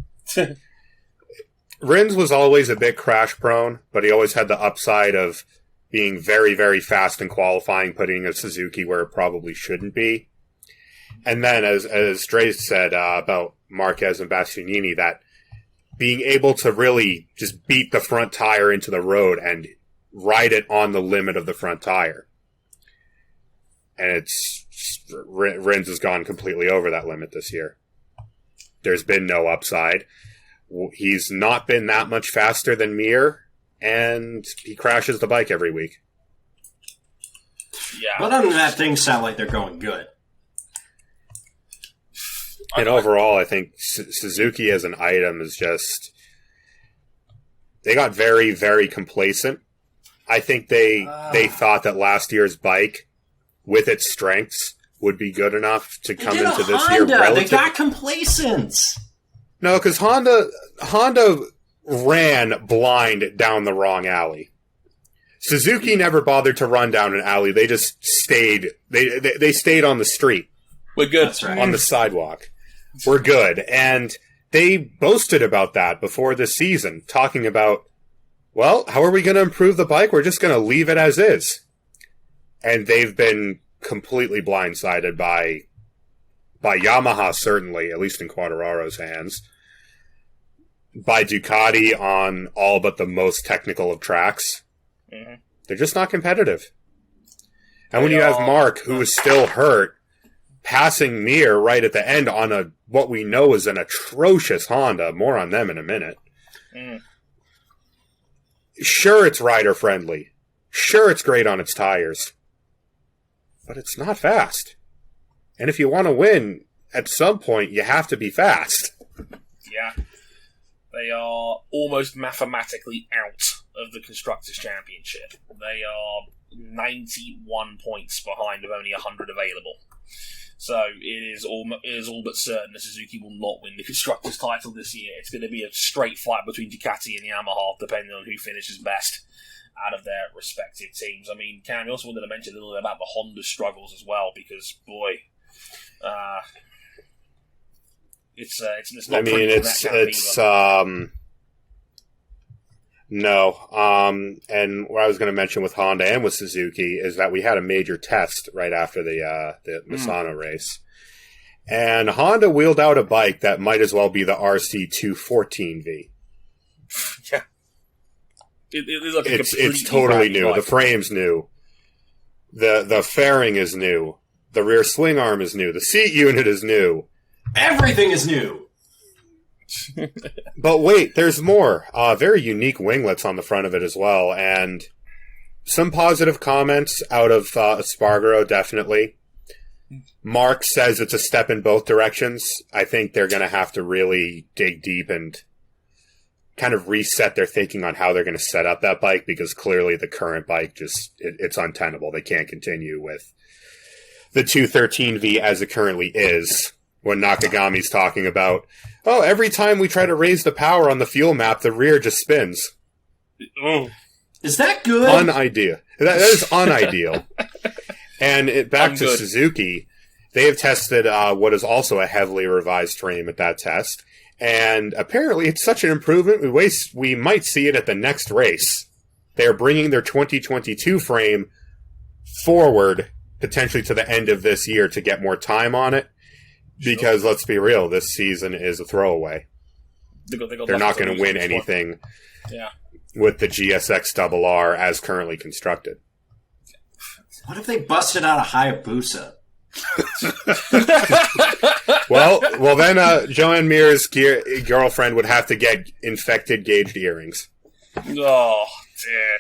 Rins was always a bit crash prone, but he always had the upside of being very, very fast in qualifying, putting a Suzuki where it probably shouldn't be. And then, as Dre said about Marquez and Bastianini, that being able to really just beat the front tire into the road and ride it on the limit of the front tire. And Rins has gone completely over that limit this year. There's been no upside. He's not been that much faster than Mir, and he crashes the bike every week. Yeah. Well, none of that things sound like they're going good. And overall, I think Suzuki as an item is just... They got very, very complacent. I think they thought that last year's bike, with its strengths, would be good enough to come into this year relative. They got complacent. No, because Honda ran blind down the wrong alley. Suzuki never bothered to run down an alley. They just stayed. They stayed on the street. We're good. That's right. On the sidewalk. We're good. And they boasted about that before this season, talking about, well, how are we going to improve the bike? We're just going to leave it as is. And they've been completely blindsided by Yamaha, certainly, at least in Quartararo's hands. By Ducati on all but the most technical of tracks. Mm-hmm. They're just not competitive. And when you have Mark, who is still hurt, passing Mir right at the end on what we know is an atrocious Honda. More on them in a minute. Mm. Sure, it's rider-friendly. Sure, it's great on its tires. But it's not fast. And if you want to win, at some point, you have to be fast. Yeah. They are almost mathematically out of the Constructors' Championship. They are 91 points behind with only 100 available. So it is all but certain that Suzuki will not win the Constructors' title this year. It's going to be a straight fight between Ducati and Yamaha, depending on who finishes best out of their respective teams. I mean, Cam, you also wanted to mention a little bit about the Honda struggles as well, because, boy, it's not. I mean, no. And what I was going to mention with Honda and with Suzuki is that we had a major test right after the Misano race. And Honda wheeled out a bike that might as well be the RC214V. Yeah. It's totally new. Bike. The frame's new. The fairing is new. The rear swing arm is new. The seat unit is new. Everything is new. But wait, there's more. Very unique winglets on the front of it as well, and some positive comments out of Espargaro, definitely. Mark says it's a step in both directions. I think they're going to have to really dig deep and kind of reset their thinking on how they're going to set up that bike, because clearly the current bike it's untenable. They can't continue with the 213V as it currently is. When Nakagami's talking about, every time we try to raise the power on the fuel map, the rear just spins. Oh. Is that good? Unideal. That is unideal. And back to Suzuki, they have tested what is also a heavily revised frame at that test. And apparently it's such an improvement, we might see it at the next race. They're bringing their 2022 frame forward, potentially to the end of this year, to get more time on it. Because, let's be real, this season is a throwaway. They're not going to win anything with the GSX-RR as currently constructed. What if they busted out a Hayabusa? well, then Joanne Mir's girlfriend would have to get infected gauged earrings. Oh, dear.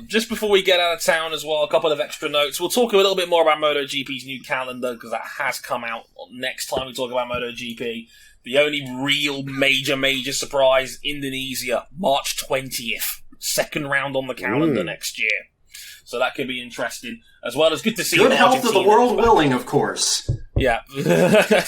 Just before we get out of town as well, a couple of extra notes. We'll talk a little bit more about MotoGP's new calendar, because that has come out next time we talk about MotoGP. The only real major surprise, Indonesia, March 20th. Second round on the calendar next year. So that could be interesting. As well as good to see... Good health of the world willing, of course. Yeah.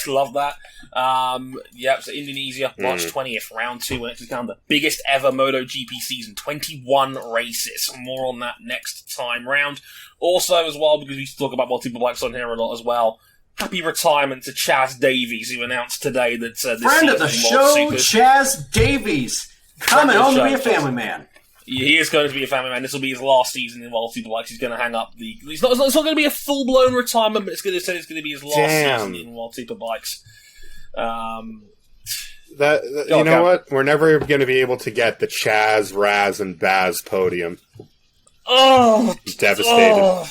Love that. So Indonesia, March 20th, round 2 next calendar. Biggest ever MotoGP season, 21 races. More on that next time round. Also, as well, because we used to talk about multiple bikes on here a lot as well, happy retirement to Chaz Davies, who announced today that this friend of the show, Chaz Davies, coming home to be a family man. He is going to be a family man. This will be his last season in World Superbikes. He's going to hang up the... It's not going to be a full-blown retirement, but it's going to be his last season in World Superbikes. You know what? We're never going to be able to get the Chaz, Raz, and Baz podium. Oh, devastated.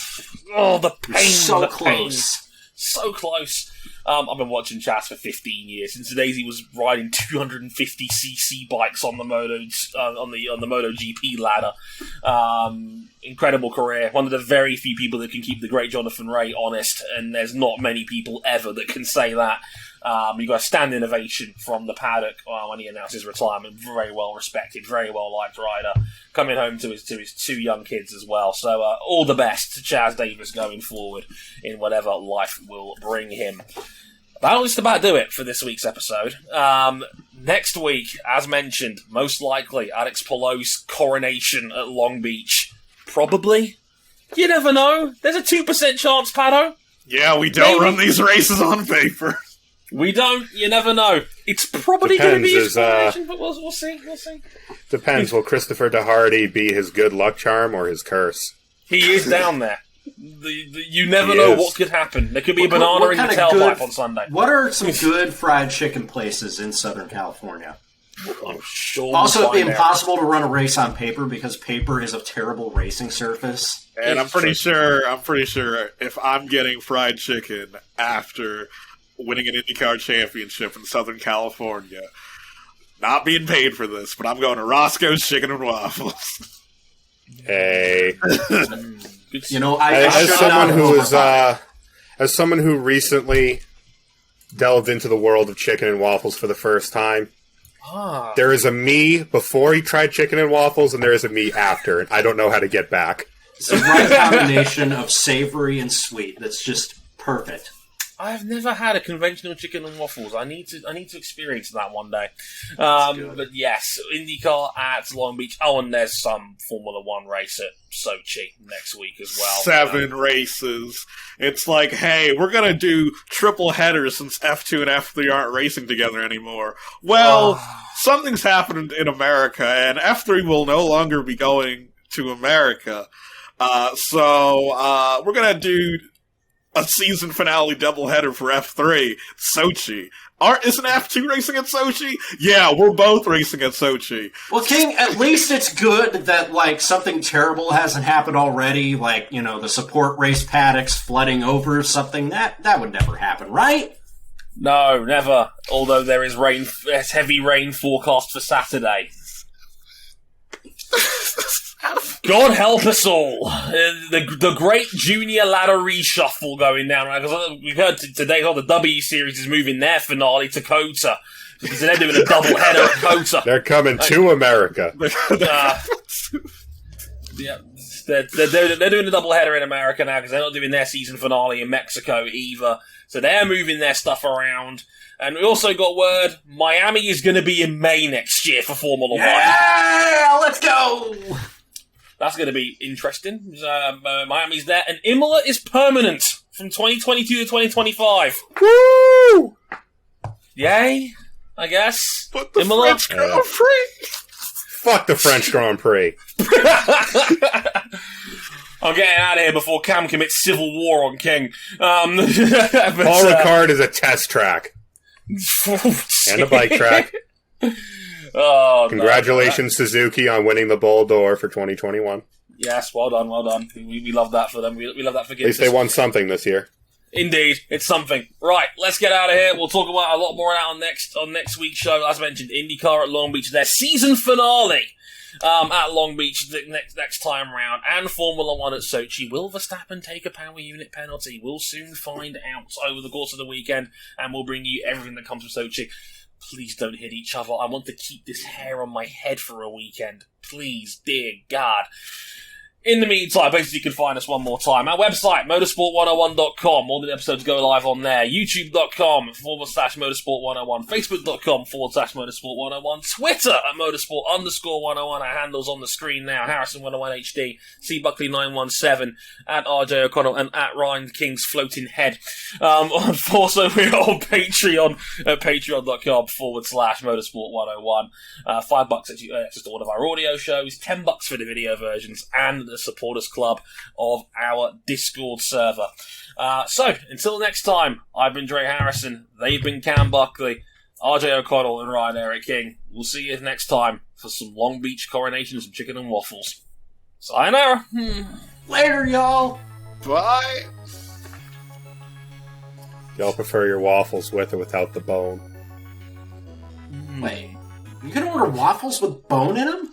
Oh, the pain. So the close. Pain. So close. I've been watching Chaz for 15 years. Since the days he was riding 250cc bikes on the MotoGP ladder. Incredible career. One of the very few people that can keep the great Jonathan Rea honest, and there's not many people ever that can say that. He got a standing ovation from the paddock when he announced his retirement. Very well respected, very well liked rider. Coming home to his two young kids as well. So all the best to Chaz Davis going forward in whatever life will bring him. That'll just about do it for this week's episode. Next week, as mentioned, most likely Alex Palou's coronation at Long Beach. Probably. You never know. There's a 2% chance, Pato. Yeah, we don't run these races on paper. We don't. You never know. It's probably going to be his coronation, but we'll see. We'll see. Depends. Will Christopher DeHardy be his good luck charm or his curse? He is down there. You never know what could happen. There could be a banana in the tailpipe on Sunday. What are some good fried chicken places in Southern California? I'm sure. Also, it'd be impossible to run a race on paper because paper is a terrible racing surface. And I'm pretty sure if I'm getting fried chicken after winning an IndyCar championship in Southern California, not being paid for this, but I'm going to Roscoe's Chicken and Waffles. Hey. You know, as someone who recently delved into the world of chicken and waffles for the first time, there is a me before he tried chicken and waffles, and there is a me after, and I don't know how to get back. It's a right combination of savory and sweet that's just perfect. I've never had a conventional chicken and waffles. I need to experience that one day. But yes, IndyCar at Long Beach. Oh, and there's some Formula One race at Sochi next week as well. 7 races. It's like, hey, we're going to do triple headers since F2 and F3 aren't racing together anymore. Well, something's happened in America, and F3 will no longer be going to America. So we're going to do a season finale doubleheader for F3, Sochi. Isn't F2 racing at Sochi? Yeah, we're both racing at Sochi. Well, King, at least it's good that, like, something terrible hasn't happened already, like, you know, the support race paddocks flooding over something. That would never happen, right? No, never. Although there's heavy rain forecast for Saturday. God help us all. The great junior ladder reshuffle going down, right? Because we've heard today the W Series is moving their finale to Kota. Because they're doing a double header at Kota. They're coming to America. Yeah, they're doing a double header in America now because they're not doing their season finale in Mexico either. So they're moving their stuff around. And we also got word Miami is going to be in May next year for Formula 1. Yeah, let's go! That's going to be interesting. Miami's there. And Imola is permanent from 2022 to 2025. Woo! Yay, I guess. But the Imola? French Grand Prix! Fuck the French Grand Prix. I'm getting out of here before Cam commits civil war on King. Paul Ricard is a test track. And a bike track. Oh, congratulations, Suzuki, on winning the Bull D'Or for 2021. Yes, well done. We love that for them. We love that for At least they won something this year. Indeed, it's something. Right, let's get out of here. We'll talk about a lot more on next week's show. As mentioned, IndyCar at Long Beach, their season finale at Long Beach next time round, and Formula 1 at Sochi. Will Verstappen take a power unit penalty? We'll soon find out over the course of the weekend, and we'll bring you everything that comes from Sochi. Please don't hit each other. I want to keep this hair on my head for a weekend. Please, dear God. In the meantime, basically you can find us one more time. Our website, motorsport101.com. All the episodes go live on there. YouTube.com/motorsport101. Facebook.com/motorsport101. Twitter at motorsport_101. Our handles on the screen now. Harrison101HD, CBuckley917, at RJ O'Connell, and at Ryan King's floating head. Also, we're on Patreon at patreon.com/motorsport101. $5 access to all of our audio shows, $10 for the video versions, and the supporters club of our Discord server. So, until next time, I've been Dre Harrison, they've been Cam Buckley. RJ O'Connell and Ryan Eric King. We'll see you next time for some Long Beach coronations of chicken and waffles. Sayonara. Later, y'all. Bye. Y'all prefer your waffles with or without the bone? Wait, you can order waffles with bone in them?